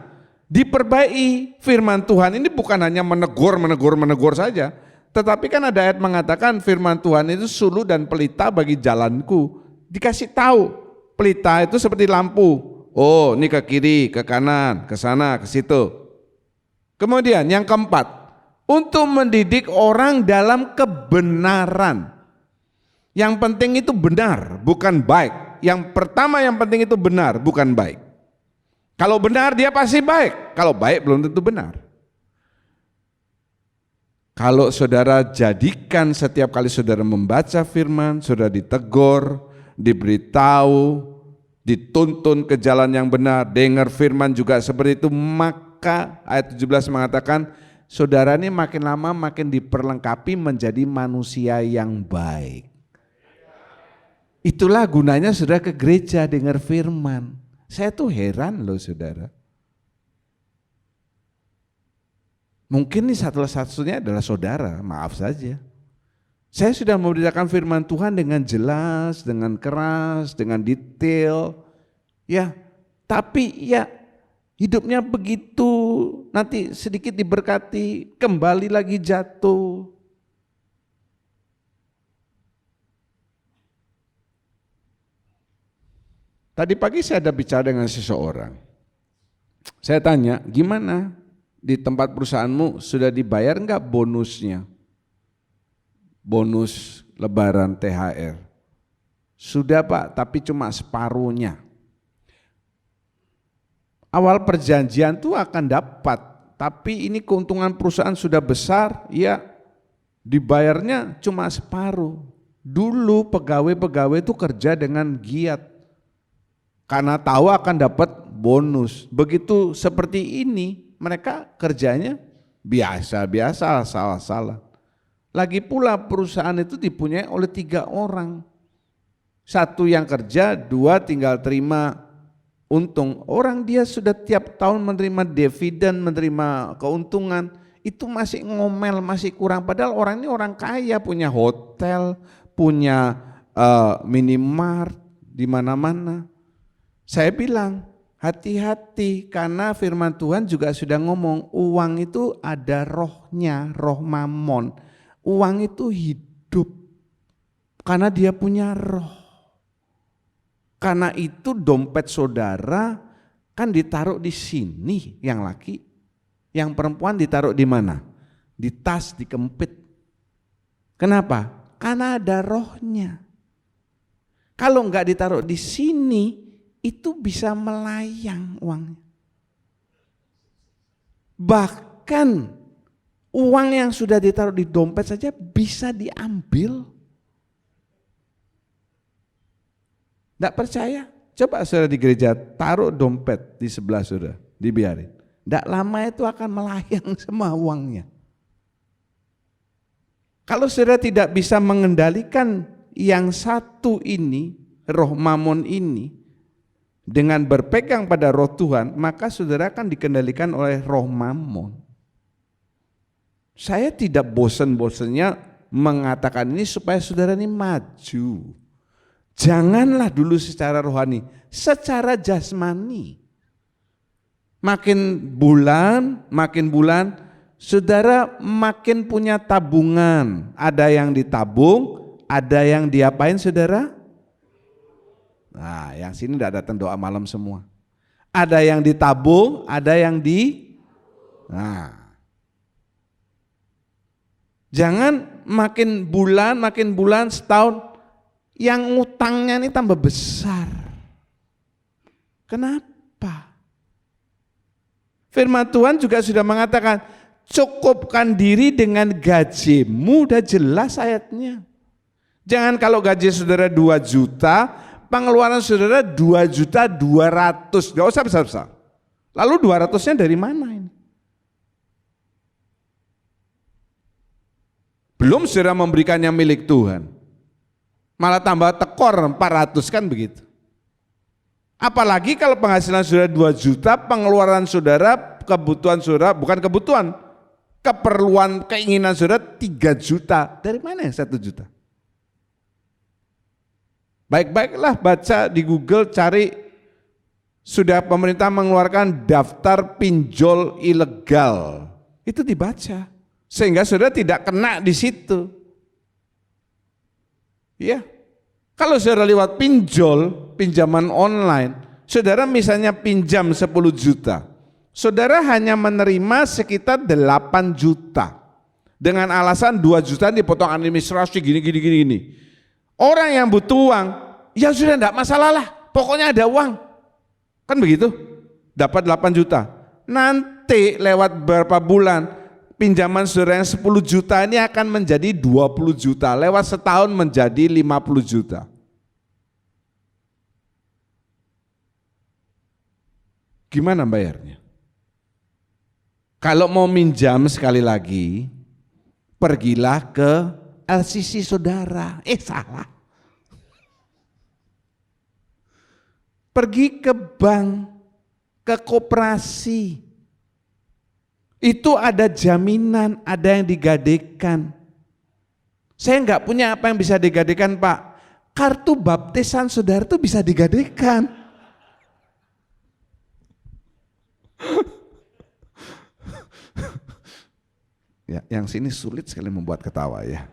diperbaiki. Firman Tuhan ini bukan hanya menegur saja. Tetapi kan ada ayat mengatakan firman Tuhan itu suluh dan pelita bagi jalanku. Dikasih tahu, pelita itu seperti lampu. Oh, ini ke kiri, ke kanan, ke sana, ke situ. Kemudian yang keempat, untuk mendidik orang dalam kebenaran. Yang penting itu benar, bukan baik. Yang pertama yang penting itu benar, bukan baik. Kalau benar dia pasti baik, kalau baik belum tentu benar. Kalau saudara jadikan setiap kali saudara membaca firman, saudara ditegur, diberitahu, dituntun ke jalan yang benar, dengar firman juga seperti itu, maka ayat 17 mengatakan saudara ini makin lama makin diperlengkapi menjadi manusia yang baik. Itulah gunanya saudara ke gereja dengar firman. Saya tuh heran loh saudara. Mungkin ini satu-satunya adalah saudara, maaf saja. Saya sudah memberitakan firman Tuhan dengan jelas, dengan keras, dengan detail. Ya, tapi ya hidupnya begitu, nanti sedikit diberkati, kembali lagi jatuh. Tadi pagi saya ada bicara dengan seseorang. Saya tanya, gimana di tempat perusahaanmu sudah dibayar enggak bonusnya? Bonus lebaran THR. Sudah Pak, tapi cuma separuhnya. Awal perjanjian tuh akan dapat, tapi ini keuntungan perusahaan sudah besar, ya dibayarnya cuma separuh. Dulu pegawai-pegawai itu kerja dengan giat. Karena tahu akan dapat bonus. Begitu seperti ini, mereka kerjanya biasa-biasa, salah-salah. Lagi pula perusahaan itu dipunyai oleh 3 orang. 1 yang kerja, 2 tinggal terima untung. Orang dia sudah tiap tahun menerima dividen, menerima keuntungan, itu masih ngomel, masih kurang. Padahal orang ini orang kaya, punya hotel, punya minimart di mana-mana. Saya bilang, hati-hati karena firman Tuhan juga sudah ngomong, uang itu ada rohnya, roh mamon. Uang itu hidup karena dia punya roh. Karena itu dompet saudara kan ditaruh di sini yang laki, yang perempuan ditaruh di mana? Di tas, dikempit. Kenapa? Karena ada rohnya. Kalau enggak ditaruh di sini, itu bisa melayang uangnya. Bahkan uang yang sudah ditaruh di dompet saja bisa diambil. Tidak percaya? Coba saudara di gereja taruh dompet di sebelah saudara, dibiarin. Tidak lama itu akan melayang semua uangnya. Kalau saudara tidak bisa mengendalikan yang satu ini, roh mamon ini, dengan berpegang pada roh Tuhan, maka saudara akan dikendalikan oleh roh mamon. Saya tidak bosan-bosannya mengatakan ini supaya saudara ini maju. Janganlah dulu secara rohani, secara jasmani. Makin bulan, saudara makin punya tabungan. Ada yang ditabung, ada yang diapain saudara? Nah, yang sini tidak datang doa malam semua. Ada yang ditabung, ada yang jangan makin bulan setahun, yang ngutangnya ini tambah besar. Kenapa? Firman Tuhan juga sudah mengatakan, cukupkan diri dengan gajimu, udah jelas ayatnya. Jangan kalau gaji saudara 2 juta, pengeluaran saudara 2.200.000, gak usah besar-besar. Lalu 200-nya dari mana ini? Belum saudara memberikannya milik Tuhan. Malah tambah tekor 400 kan begitu. Apalagi kalau penghasilan saudara 2 juta, pengeluaran saudara, kebutuhan saudara, bukan kebutuhan, keperluan keinginan saudara 3 juta. Dari mana yang 1 juta? Baik-baiklah baca di Google, cari sudah pemerintah mengeluarkan daftar pinjol ilegal. Itu dibaca. Sehingga saudara tidak kena di situ. Ya. Kalau saudara lewat pinjaman online, saudara misalnya pinjam 10 juta. Saudara hanya menerima sekitar 8 juta. Dengan alasan 2 juta dipotong administrasi gini. Orang yang butuh uang, ya sudah enggak masalah lah, pokoknya ada uang. Kan begitu? Dapat 8 juta. Nanti lewat beberapa bulan, pinjaman saudara yang 10 juta ini akan menjadi 20 juta. Lewat setahun menjadi 50 juta. Gimana bayarnya? Kalau mau minjam sekali lagi, pergilah ke LCC saudara. Salah. Pergi ke bank, ke koperasi. Itu ada jaminan, ada yang digadekan. Saya enggak punya apa yang bisa digadekan, Pak. Kartu baptisan saudara itu bisa digadekan. Ya, yang sini sulit sekali membuat ketawa ya.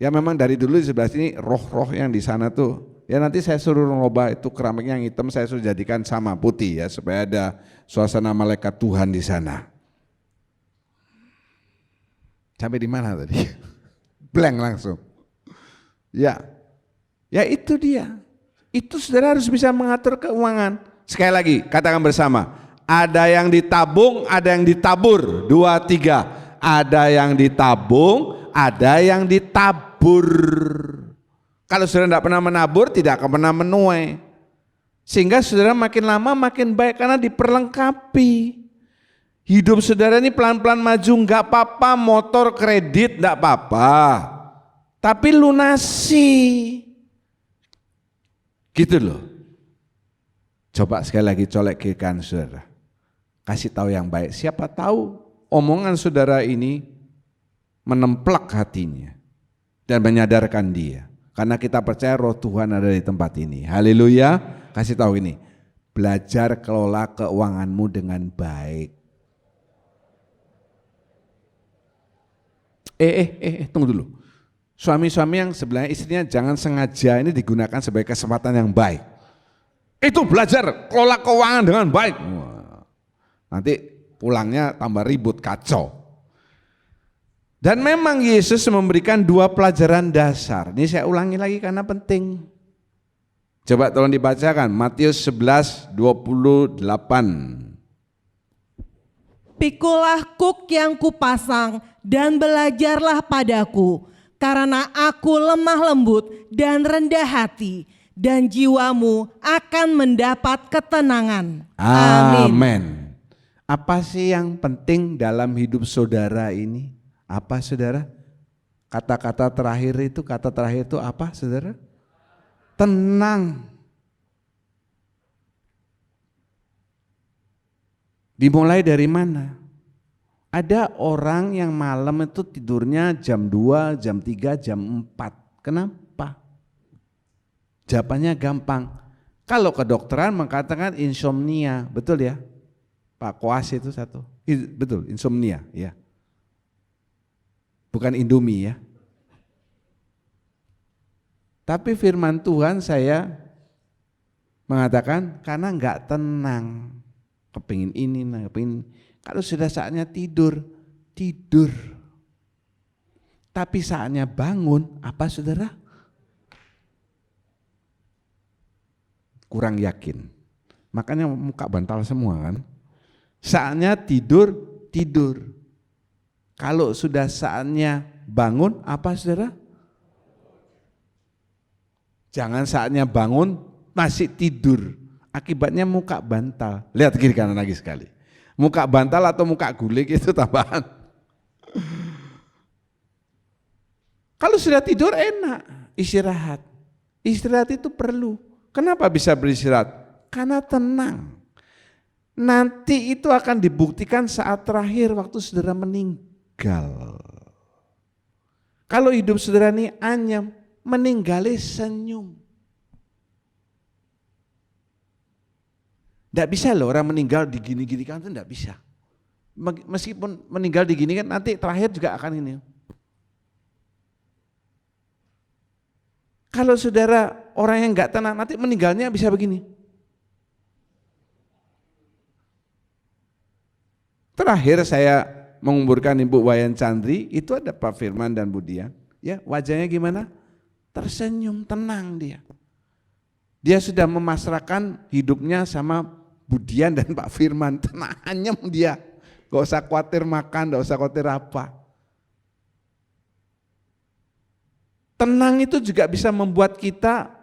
Ya memang dari dulu di sebelah sini roh-roh yang di sana tuh. Ya nanti saya suruh ngeloba itu keramiknya yang hitam, saya suruh jadikan sama putih ya supaya ada suasana malaikat Tuhan di sana. Sampai di mana tadi? Blank langsung. Ya itu dia. Itu saudara harus bisa mengatur keuangan. Sekali lagi katakan bersama. Ada yang ditabung, ada yang ditabur. 2, 3. Ada yang ditabung, ada yang ditabur. Kalau saudara tidak pernah menabur, tidak akan pernah menuai. Sehingga saudara makin lama makin baik karena diperlengkapi. Hidup saudara ini pelan-pelan maju, enggak apa-apa, motor kredit enggak apa-apa. Tapi lunasi. Gitu loh. Coba sekali lagi colek ke kanan saudara. Kasih tahu yang baik. Siapa tahu omongan saudara ini menemplak hatinya dan menyadarkan dia. Karena kita percaya roh Tuhan ada di tempat ini. Haleluya. Kasih tahu ini. Belajar kelola keuanganmu dengan baik. Tunggu dulu. Suami-suami yang sebelahnya istrinya jangan sengaja ini digunakan sebagai kesempatan yang baik. Itu belajar kelola keuangan dengan baik. Nanti pulangnya tambah ribut, kacau. Dan memang Yesus memberikan 2 pelajaran dasar. Ini saya ulangi lagi karena penting. Coba tolong dibacakan Matius 11:28. Pikulah kuk yang kupasang dan belajarlah padaku, karena aku lemah lembut dan rendah hati, dan jiwamu akan mendapat ketenangan. Amin. Apa sih yang penting dalam hidup saudara ini? Apa saudara? Kata-kata terakhir itu apa saudara? Tenang. Dimulai dari mana? Ada orang yang malam itu tidurnya jam 2, jam 3, jam 4. Kenapa? Jawabannya gampang. Kalau kedokteran mengatakan insomnia, betul ya? Pak Koas itu satu. Betul, insomnia, ya. Bukan Indomie ya. Tapi firman Tuhan saya mengatakan karena enggak tenang. Kepingin ini, kepingin. Kalau sudah saatnya tidur, tidur. Tapi saatnya bangun, apa saudara? Kurang yakin. Makanya muka bantal semua kan. Saatnya tidur, tidur. Kalau sudah saatnya bangun, apa saudara? Jangan saatnya bangun, masih tidur. Akibatnya muka bantal. Lihat kiri kanan lagi sekali. Muka bantal atau muka guling itu tambahan. Kalau sudah tidur enak, istirahat. Istirahat itu perlu. Kenapa bisa beristirahat? Karena tenang. Nanti itu akan dibuktikan saat terakhir waktu saudara meninggal. meninggal. Kalau hidup saudara ini anyam, meninggali senyum. Tidak bisa loh orang meninggal digini-gini kan, itu tidak bisa. Meskipun meninggal digini kan nanti terakhir juga akan ini. Kalau saudara orang yang enggak tenang nanti meninggalnya bisa begini. Terakhir saya menguburkan Ibu Wayan Chandri, itu ada Pak Firman dan Bu Dian. Ya, wajahnya gimana? Tersenyum, tenang dia. Dia sudah memasrahkan hidupnya sama Bu Dian dan Pak Firman, tenang, anyem dia. Gak usah khawatir makan, gak usah khawatir apa. Tenang itu juga bisa membuat kita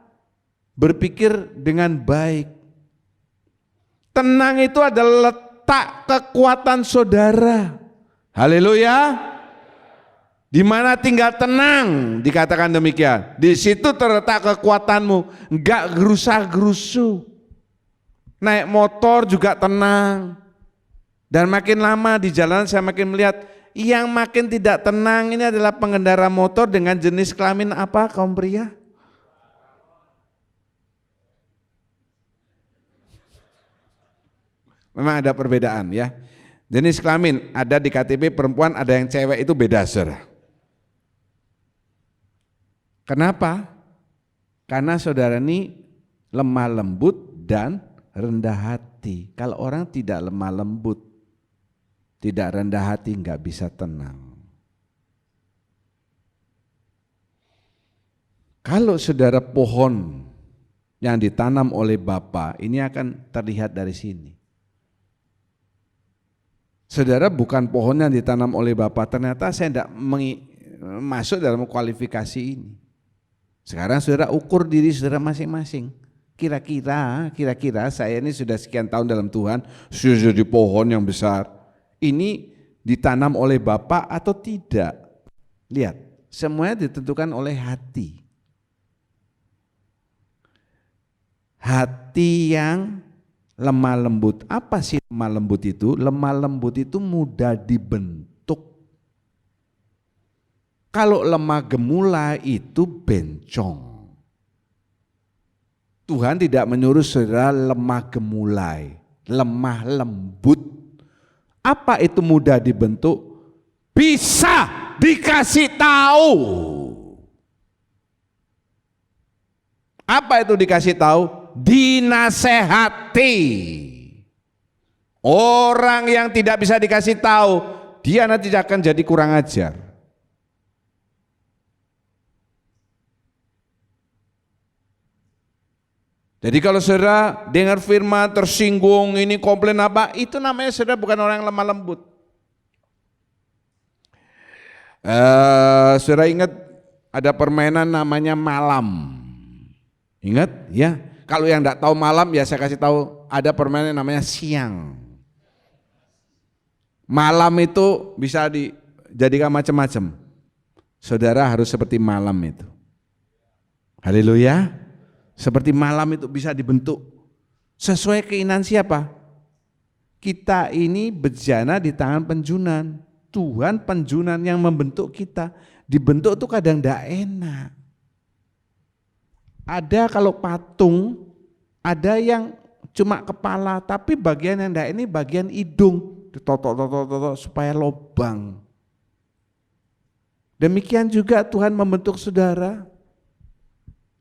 berpikir dengan baik. Tenang itu adalah letak kekuatan saudara. Haleluya. Di mana tinggal tenang, dikatakan demikian. Di situ terletak kekuatanmu, enggak gerusa-gerusu. Naik motor juga tenang. Dan makin lama di jalan saya makin melihat yang makin tidak tenang ini adalah pengendara motor dengan jenis kelamin apa kaum pria? Memang ada perbedaan ya. Jenis kelamin ada di KTP perempuan, ada yang cewek, itu beda saudara. Kenapa? Karena saudara ini lemah lembut dan rendah hati. Kalau orang tidak lemah lembut, tidak rendah hati, nggak bisa tenang. Kalau saudara pohon yang ditanam oleh Bapa, ini akan terlihat dari sini. Saudara bukan pohon yang ditanam oleh Bapa, ternyata saya tidak masuk dalam kualifikasi ini. Sekarang saudara ukur diri saudara masing-masing. Kira-kira saya ini sudah sekian tahun dalam Tuhan, sudah jadi pohon yang besar. Ini ditanam oleh Bapa atau tidak? Lihat, semuanya ditentukan oleh hati. Hati yang lemah lembut. Apa sih lemah lembut itu? Lemah lembut itu mudah dibentuk. Kalau lemah gemulai itu bencong. Tuhan tidak menyuruh saudara lemah gemulai, lemah lembut. Apa itu mudah dibentuk? Bisa dikasih tahu. Apa itu dikasih tahu? Dinasehati. Orang yang tidak bisa dikasih tahu, dia nanti akan jadi kurang ajar. Jadi kalau saudara dengar firman tersinggung, ini komplain apa, itu namanya saudara bukan orang yang lemah lembut. Saudara ingat ada permainan namanya malam. Ingat ya, kalau yang enggak tahu malam ya saya kasih tahu, ada permainan namanya siang. Malam itu bisa dijadikan macam-macam. Saudara harus seperti malam itu. Haleluya. Seperti malam itu bisa dibentuk sesuai keinginan siapa? Kita ini bejana di tangan penjunan. Tuhan penjunan yang membentuk kita. Dibentuk itu kadang tidak enak. Ada kalau patung, ada yang cuma kepala, tapi bagian yang tidak ini bagian hidung, ditotok supaya lobang. Demikian juga Tuhan membentuk saudara.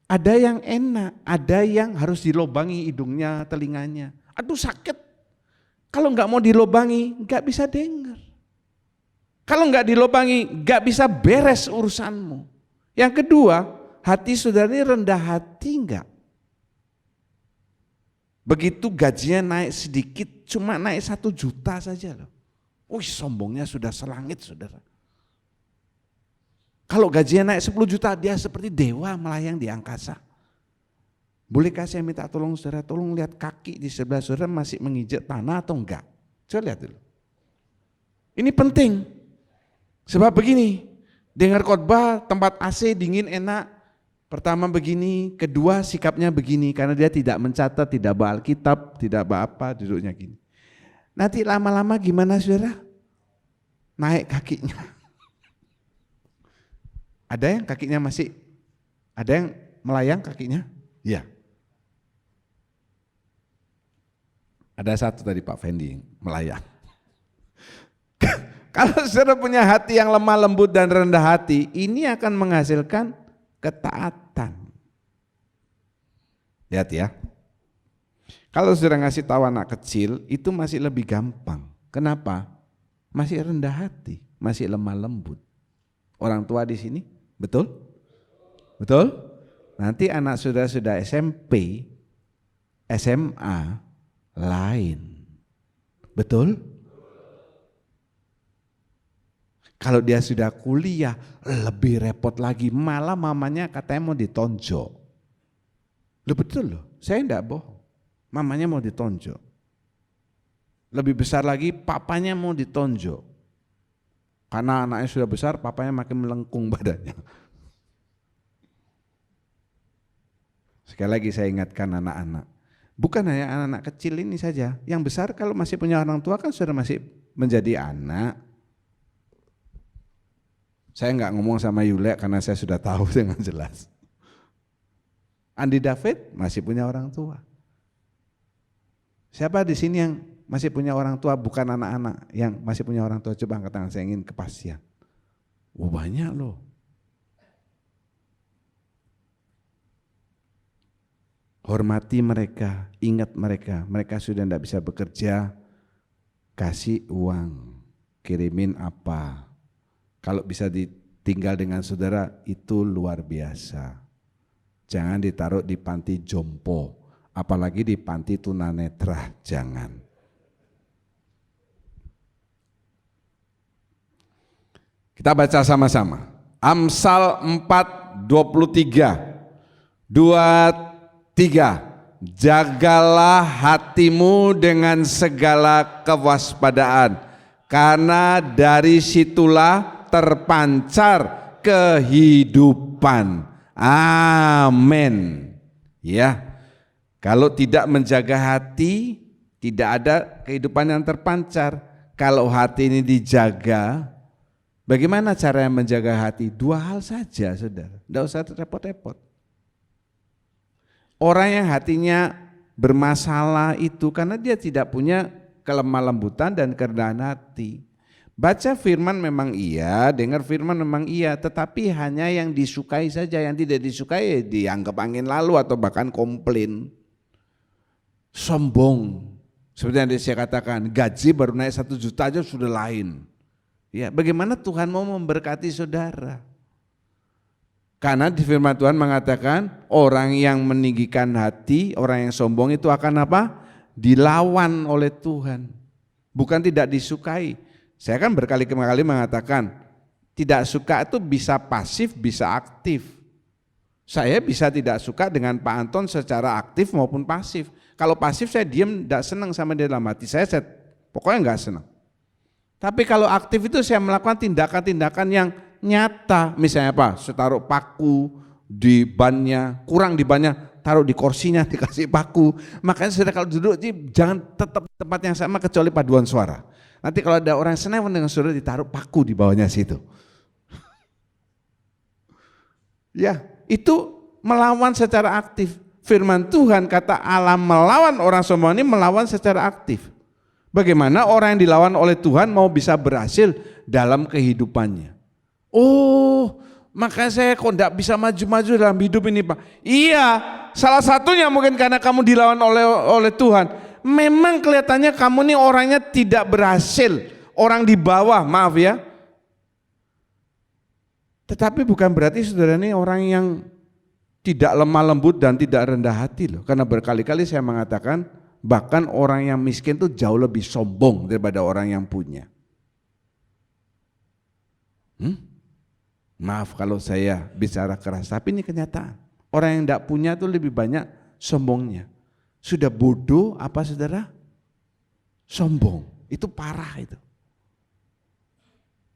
Ada yang enak, ada yang harus dilobangi hidungnya, telinganya. Aduh sakit. Kalau enggak mau dilobangi, enggak bisa dengar. Kalau enggak dilobangi, enggak bisa beres urusanmu. Yang kedua, hati saudara ini rendah hati enggak? Begitu gajinya naik sedikit, cuma naik 1 juta saja loh. Wih, sombongnya sudah selangit saudara. Kalau gajinya naik 10 juta, dia seperti dewa melayang di angkasa. Bolehkah saya minta tolong saudara, tolong lihat kaki di sebelah saudara masih menginjak tanah atau enggak? Coba lihat dulu. Ini penting. Sebab begini, dengar khotbah tempat AC dingin enak. Pertama begini, kedua sikapnya begini, karena dia tidak mencatat, tidak bawa Alkitab, tidak bawa apa, duduknya gini. Nanti lama-lama gimana saudara? naik kakinya. Ada yang kakinya masih, ada yang melayang kakinya? Iya. Ada satu tadi Pak Fendi melayang. Kalau saudara punya hati yang lemah lembut dan rendah hati, ini akan menghasilkan ketaatan. Lihat ya. Kalau saudara ngasih tahu anak kecil, itu masih lebih gampang. Kenapa? Masih rendah hati, masih lemah lembut. Orang tua di sini, betul? Betul? Nanti anak saudara sudah SMP, SMA, lain. Betul? Kalau dia sudah kuliah, lebih repot lagi. Malah mamanya katanya mau ditonjok. Loh betul loh, saya enggak bohong. Mamanya mau ditonjok. Lebih besar lagi, papanya mau ditonjok. Karena anaknya sudah besar, papanya makin melengkung badannya. Sekali lagi saya ingatkan anak-anak. Bukan hanya anak-anak kecil ini saja. Yang besar kalau masih punya orang tua kan sudah masih menjadi anak. Saya enggak ngomong sama Yule karena saya sudah tahu dengan jelas. Andi David masih punya orang tua. Siapa di sini yang masih punya orang tua, bukan anak-anak yang masih punya orang tua? Coba angkat tangan, saya ingin kepastian. Oh banyak loh. Hormati mereka, ingat mereka sudah tidak bisa bekerja, kasih uang, kirimin apa. Kalau bisa ditinggal dengan saudara itu luar biasa. Jangan ditaruh di panti jompo, apalagi di panti tunanetra, jangan. Kita baca sama-sama. Amsal 4:23. 2-3. Jagalah hatimu dengan segala kewaspadaan, karena dari situlah terpancar kehidupan. Amin. Ya. Kalau tidak menjaga hati, tidak ada kehidupan yang terpancar. Kalau hati ini dijaga, bagaimana cara menjaga hati? 2 hal saja, saudara. Tidak usah repot-repot. Orang yang hatinya bermasalah itu karena dia tidak punya kelemah lembutan dan kerendahan hati. Baca firman memang iya, dengar firman memang iya, tetapi hanya yang disukai saja, yang tidak disukai dianggap angin lalu atau bahkan komplain. Sombong. Seperti yang saya katakan, gaji baru naik 1 juta aja sudah lain. Ya, bagaimana Tuhan mau memberkati saudara? Karena di firman Tuhan mengatakan orang yang meninggikan hati, orang yang sombong itu akan apa? Dilawan oleh Tuhan. Bukan tidak disukai. Saya kan berkali-kali mengatakan tidak suka itu bisa pasif, bisa aktif. Saya bisa tidak suka dengan Pak Anton secara aktif maupun pasif. Kalau pasif saya diam, tidak senang sama dia dalam hati saya pokoknya enggak senang. Tapi kalau aktif itu saya melakukan tindakan-tindakan yang nyata, misalnya apa? Saya taruh paku di bannya, kurang di bannya, taruh di kursinya dikasih paku. Makanya saudara kalau duduk jangan tetap di tempat yang sama kecuali paduan suara. Nanti kalau ada orang senewan dengan saudara ditaruh paku di bawahnya situ. Ya, itu melawan secara aktif. Firman Tuhan kata Allah melawan orang sombong ini melawan secara aktif. Bagaimana orang yang dilawan oleh Tuhan mau bisa berhasil dalam kehidupannya? Oh, maka saya kok tidak bisa maju-maju dalam hidup ini Pak. Iya, salah satunya mungkin karena kamu dilawan oleh Tuhan. Memang kelihatannya kamu nih orangnya tidak berhasil, orang di bawah, maaf ya. Tetapi bukan berarti saudara ini orang yang tidak lemah lembut dan tidak rendah hati loh. Karena berkali-kali saya mengatakan bahkan orang yang miskin itu jauh lebih sombong daripada orang yang punya. Maaf kalau saya bicara keras, tapi ini kenyataan. Orang yang tidak punya itu lebih banyak sombongnya. Sudah bodoh apa saudara? Sombong, itu parah itu.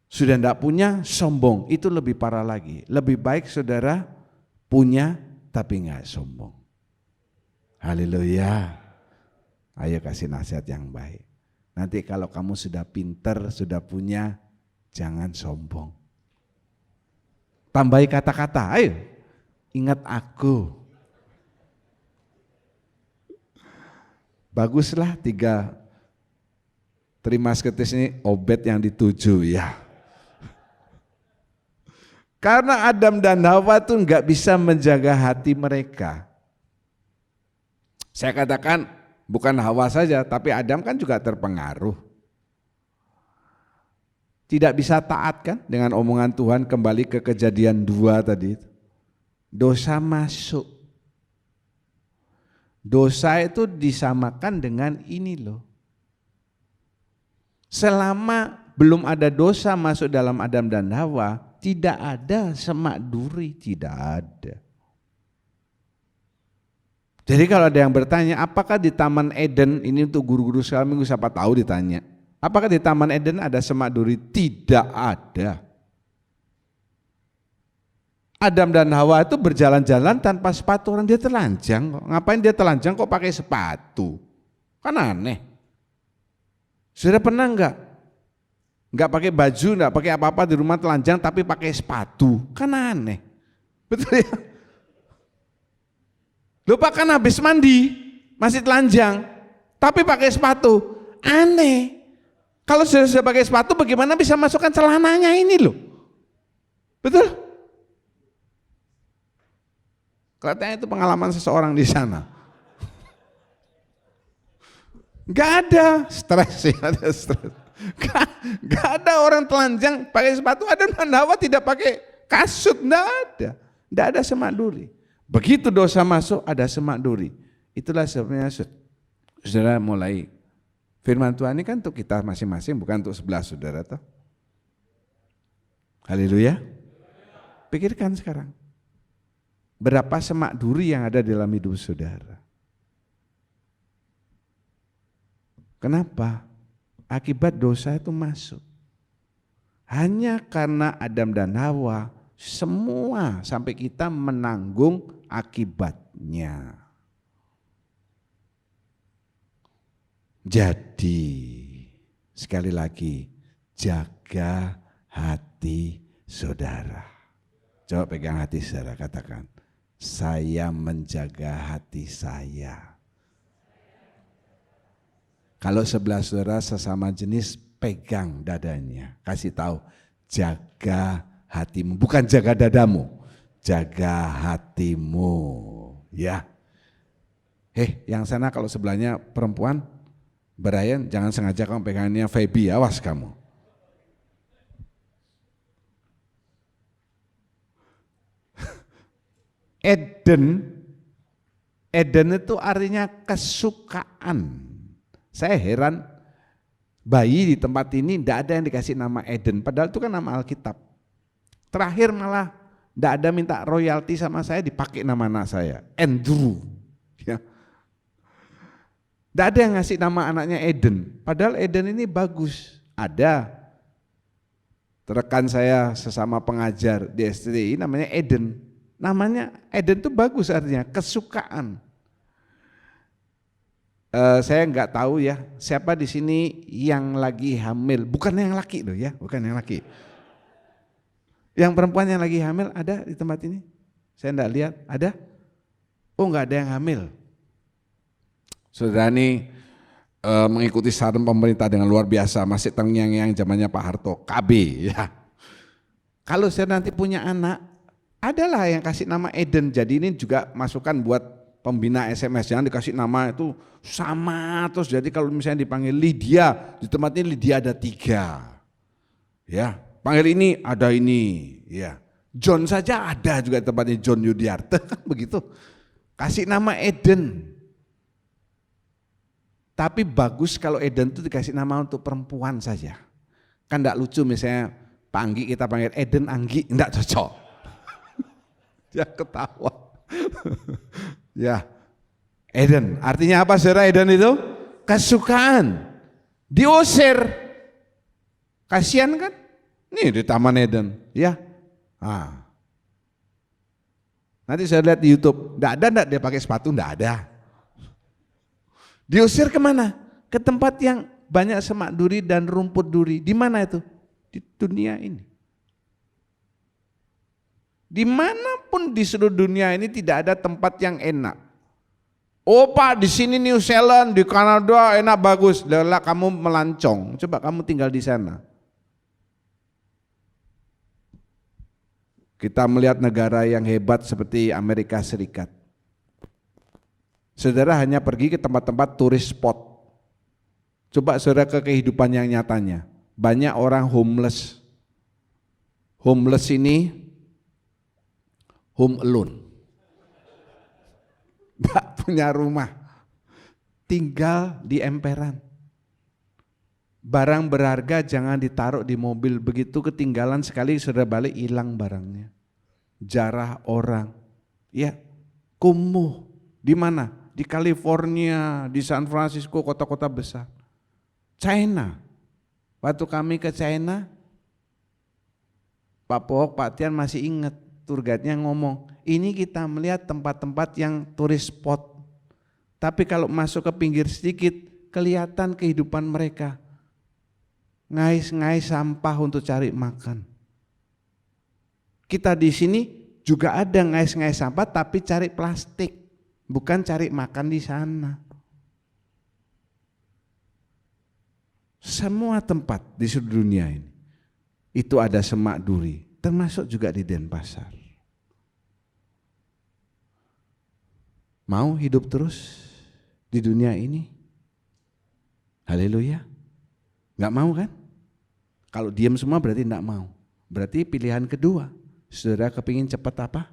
Sudah tidak punya, sombong, itu lebih parah lagi. Lebih baik saudara punya tapi nggak sombong. Haleluya. Ayo kasih nasihat yang baik. Nanti kalau kamu sudah pinter, sudah punya, jangan sombong. Tambahi kata-kata, ayo ingat aku. Baguslah 3 Trimasketis ini Obed yang dituju ya. Karena Adam dan Hawa tuh nggak bisa menjaga hati mereka. Saya katakan bukan Hawa saja, tapi Adam kan juga terpengaruh. Tidak bisa taat kan dengan omongan Tuhan, kembali ke Kejadian 2 tadi. Dosa masuk. Dosa itu disamakan dengan ini loh. Selama belum ada dosa masuk dalam Adam dan Hawa, tidak ada semak duri, tidak ada. Jadi kalau ada yang bertanya, apakah di Taman Eden, ini untuk guru-guru sekali minggu siapa tahu ditanya, apakah di Taman Eden ada semak duri? Tidak ada. Adam dan Hawa itu berjalan-jalan tanpa sepatu, orang dia telanjang kok. Ngapain dia telanjang kok pakai sepatu? Kan aneh. Sudah pernah enggak pakai baju, enggak pakai apa-apa di rumah telanjang tapi pakai sepatu? Kan aneh. Betul ya? Lupa kan habis mandi masih telanjang tapi pakai sepatu. Aneh. Kalau sudah pakai sepatu bagaimana bisa masukkan celananya ini loh? Betul? Kelihatannya itu pengalaman seseorang di sana. Gak ada stres ya, ada stres. Gak ada orang telanjang pakai sepatu. Adam dan Hawa tidak pakai kasut, gak ada semak duri. Begitu dosa masuk ada semak duri. Itulah sebabnya saudara mulai firman Tuhan ini kan untuk kita masing-masing, bukan untuk sebelah saudara toh. Haleluya. Pikirkan sekarang. Berapa semak duri yang ada dalam hidup saudara? Kenapa? Akibat dosa itu masuk. Hanya karena Adam dan Hawa, semua sampai kita menanggung akibatnya. Jadi, sekali lagi, jaga hati saudara. Coba pegang hati saudara, katakan, saya menjaga hati saya. Kalau sebelah saudara sesama jenis, pegang dadanya, kasih tahu, jaga hatimu, bukan jaga dadamu, jaga hatimu, ya. Yang sana kalau sebelahnya perempuan, Brian, jangan sengaja kamu pegangannya Feby, awas kamu. Eden itu artinya kesukaan. Saya heran, bayi di tempat ini tidak ada yang dikasih nama Eden, padahal itu kan nama Alkitab. Terakhir malah tidak ada minta royalti sama saya, dipakai nama anak saya, Andrew. Ya. Tidak ada yang ngasih nama anaknya Eden, padahal Eden ini bagus. Ada rekan saya sesama pengajar di STI namanya Eden. Namanya Eden itu bagus artinya kesukaan. Saya nggak tahu ya siapa di sini yang lagi hamil, bukan yang laki loh ya, bukan yang laki. Yang perempuan yang lagi hamil ada di tempat ini? Saya enggak lihat, ada? Oh enggak ada yang hamil. Saudara ini mengikuti saran pemerintah dengan luar biasa, masih terngiang-ngiang zamannya Pak Harto, KB ya. Kalau saya nanti punya anak, adalah yang kasih nama Eden, jadi ini juga masukan buat pembina SMS, jangan dikasih nama itu sama terus, jadi kalau misalnya dipanggil Lydia, di tempat ini Lydia ada 3, ya. Panggil ini ada ini, ya. John saja ada juga tempatnya John Yudiarte, begitu. Kasih nama Eden. Tapi bagus kalau Eden itu dikasih nama untuk perempuan saja. Kan enggak lucu misalnya Pak Anggi kita panggil Eden Anggi, enggak cocok. Dia ketawa. Ya. Eden, artinya apa saudara Eden itu? Kesukaan. Diusir. Kasihan kan? Nih di Taman Eden, ya. Nanti saya lihat di YouTube, enggak dia pakai sepatu, enggak ada. Diusir kemana? Ke tempat yang banyak semak duri dan rumput duri. Di mana itu? di dunia ini. Dimanapun di seluruh dunia ini tidak ada tempat yang enak. Oh Pak, di sini New Zealand, di Kanada enak bagus. Lelah kamu melancong, coba kamu tinggal di sana. Kita melihat negara yang hebat seperti Amerika Serikat. Saudara hanya pergi ke tempat-tempat turis spot. Coba saudara ke kehidupan yang nyatanya. Banyak orang homeless. Homeless ini home alone. Gak punya rumah. Tinggal di emperan. Barang berharga jangan ditaruh di mobil, begitu ketinggalan sekali sudah balik hilang barangnya. Jarah orang, ya kumuh. Di mana? Di California, di San Francisco, kota-kota besar. China, waktu kami ke China, Pak Pok, Pak Tian masih ingat, tour guide-nya ngomong, ini kita melihat tempat-tempat yang turis spot. Tapi kalau masuk ke pinggir sedikit, kelihatan kehidupan mereka. Ngais-ngais sampah untuk cari makan. Kita di sini juga ada ngais-ngais sampah tapi cari plastik, bukan cari makan di sana. Semua tempat di seluruh dunia ini itu ada semak duri, termasuk juga di Denpasar. Mau hidup terus di dunia ini? Haleluya. Enggak mau kan? Kalau diam semua berarti enggak mau. Berarti pilihan kedua, saudara kepingin cepat apa?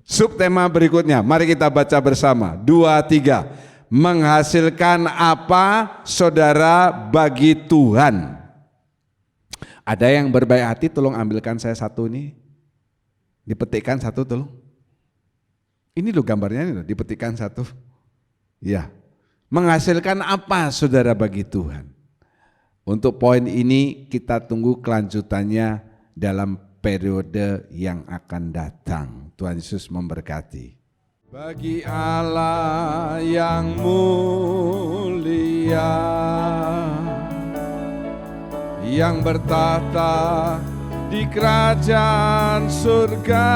Subtema berikutnya, mari kita baca bersama. 2, 3. Menghasilkan apa saudara bagi Tuhan? Ada yang berbaik hati, tolong ambilkan saya satu ini. Dipetikkan satu tolong. Ini loh gambarnya, ini loh, dipetikkan satu. Ya, menghasilkan apa saudara bagi Tuhan? Untuk poin ini kita tunggu kelanjutannya dalam periode yang akan datang. Tuhan Yesus memberkati. Bagi Allah yang mulia, yang bertahta di kerajaan surga,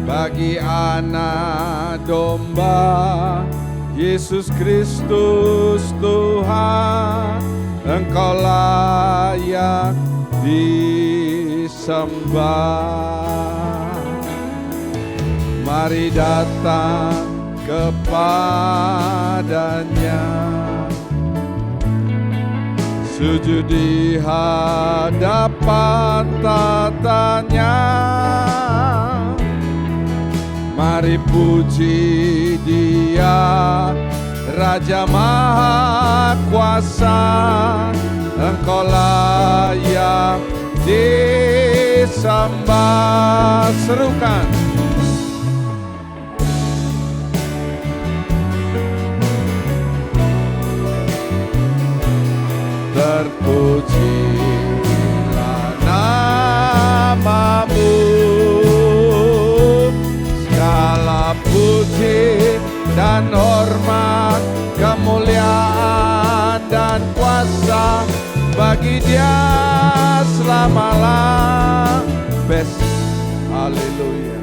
bagi anak domba Yesus Kristus Tuhan, Engkau layak disembah. Mari datang kepadanya, sujud di hadapan tatanya. Mari puji Dia, Raja Maha Kuasa, Engkau layak disembah. Serukan. Terpujilah namamu, segala puji dan hormat, kemuliaan dan kuasa bagi Dia selama-lamanya. Haleluya.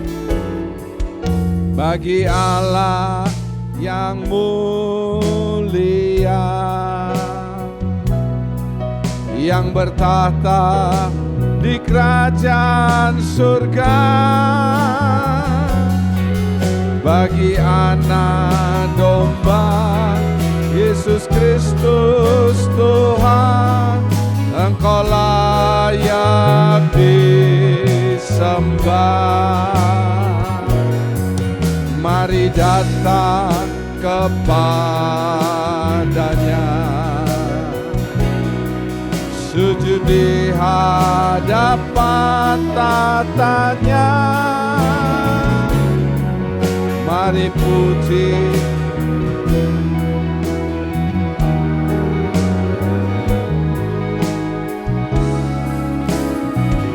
Bagi Allah yang mulia, yang bertahta di kerajaan surga, bagi anak domba Yesus Kristus Tuhan, Engkau layak disembah. Mari datang kepadanya, sujud di hadapan tatanya. Mari puji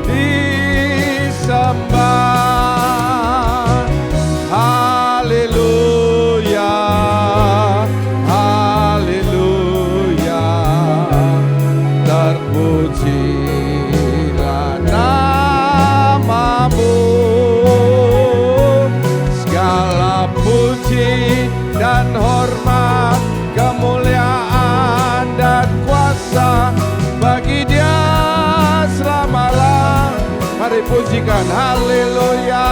disembah. Tuhan. Haleluya.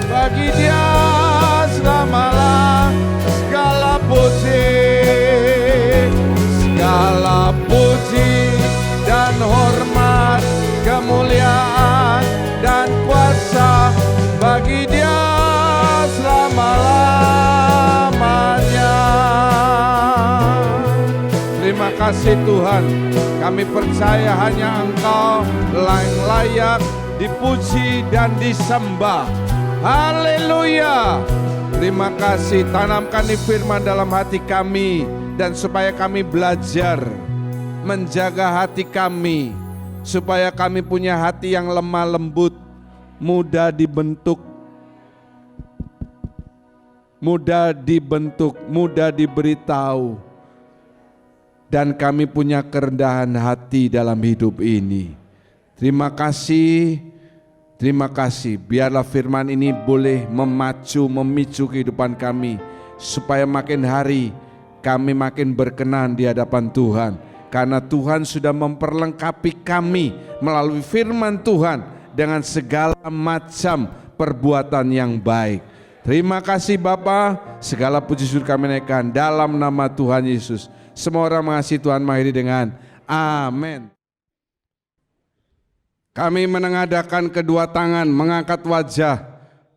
Bagi Dia selamalah segala puji dan hormat, kemuliaan dan kuasa bagi Dia selama-lamanya. Terima kasih Tuhan, kami percaya hanya Engkau yang layak dipuji dan disembah. Haleluya. Terima kasih, tanamkan di firman dalam hati kami, dan supaya kami belajar menjaga hati kami, supaya kami punya hati yang lemah lembut, mudah dibentuk, mudah diberitahu, dan kami punya kerendahan hati dalam hidup ini. Terima kasih. Terima kasih, biarlah firman ini boleh memicu kehidupan kami, supaya makin hari kami makin berkenan di hadapan Tuhan. Karena Tuhan sudah memperlengkapi kami melalui firman Tuhan dengan segala macam perbuatan yang baik. Terima kasih Bapa, segala puji syukur kami naikkan dalam nama Tuhan Yesus. Semua orang mengasihi Tuhan mengakhiri dengan amin. Kami menengadahkan kedua tangan, mengangkat wajah,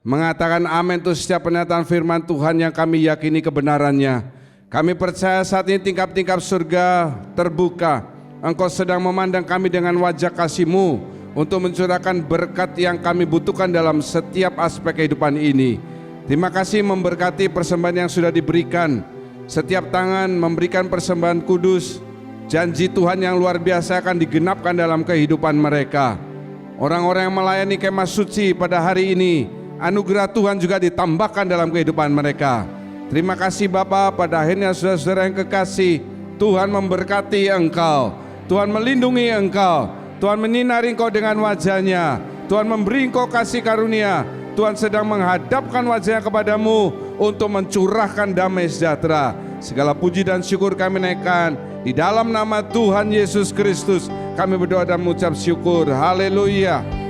mengatakan amin untuk setiap pernyataan firman Tuhan yang kami yakini kebenarannya. Kami percaya saat ini tingkap-tingkap surga terbuka. Engkau sedang memandang kami dengan wajah kasih-Mu untuk mencurahkan berkat yang kami butuhkan dalam setiap aspek kehidupan ini. Terima kasih memberkati persembahan yang sudah diberikan. Setiap tangan memberikan persembahan kudus. Janji Tuhan yang luar biasa akan digenapkan dalam kehidupan mereka. Orang-orang yang melayani kemah suci pada hari ini, anugerah Tuhan juga ditambahkan dalam kehidupan mereka. Terima kasih Bapa, pada akhirnya saudara-saudara yang kekasih, Tuhan memberkati engkau, Tuhan melindungi engkau, Tuhan menyinari engkau dengan wajahnya, Tuhan memberi engkau kasih karunia, Tuhan sedang menghadapkan wajahnya kepadamu untuk mencurahkan damai sejahtera. Segala puji dan syukur kami naikkan di dalam nama Tuhan Yesus Kristus. Kami berdoa dan mengucap syukur. Haleluya.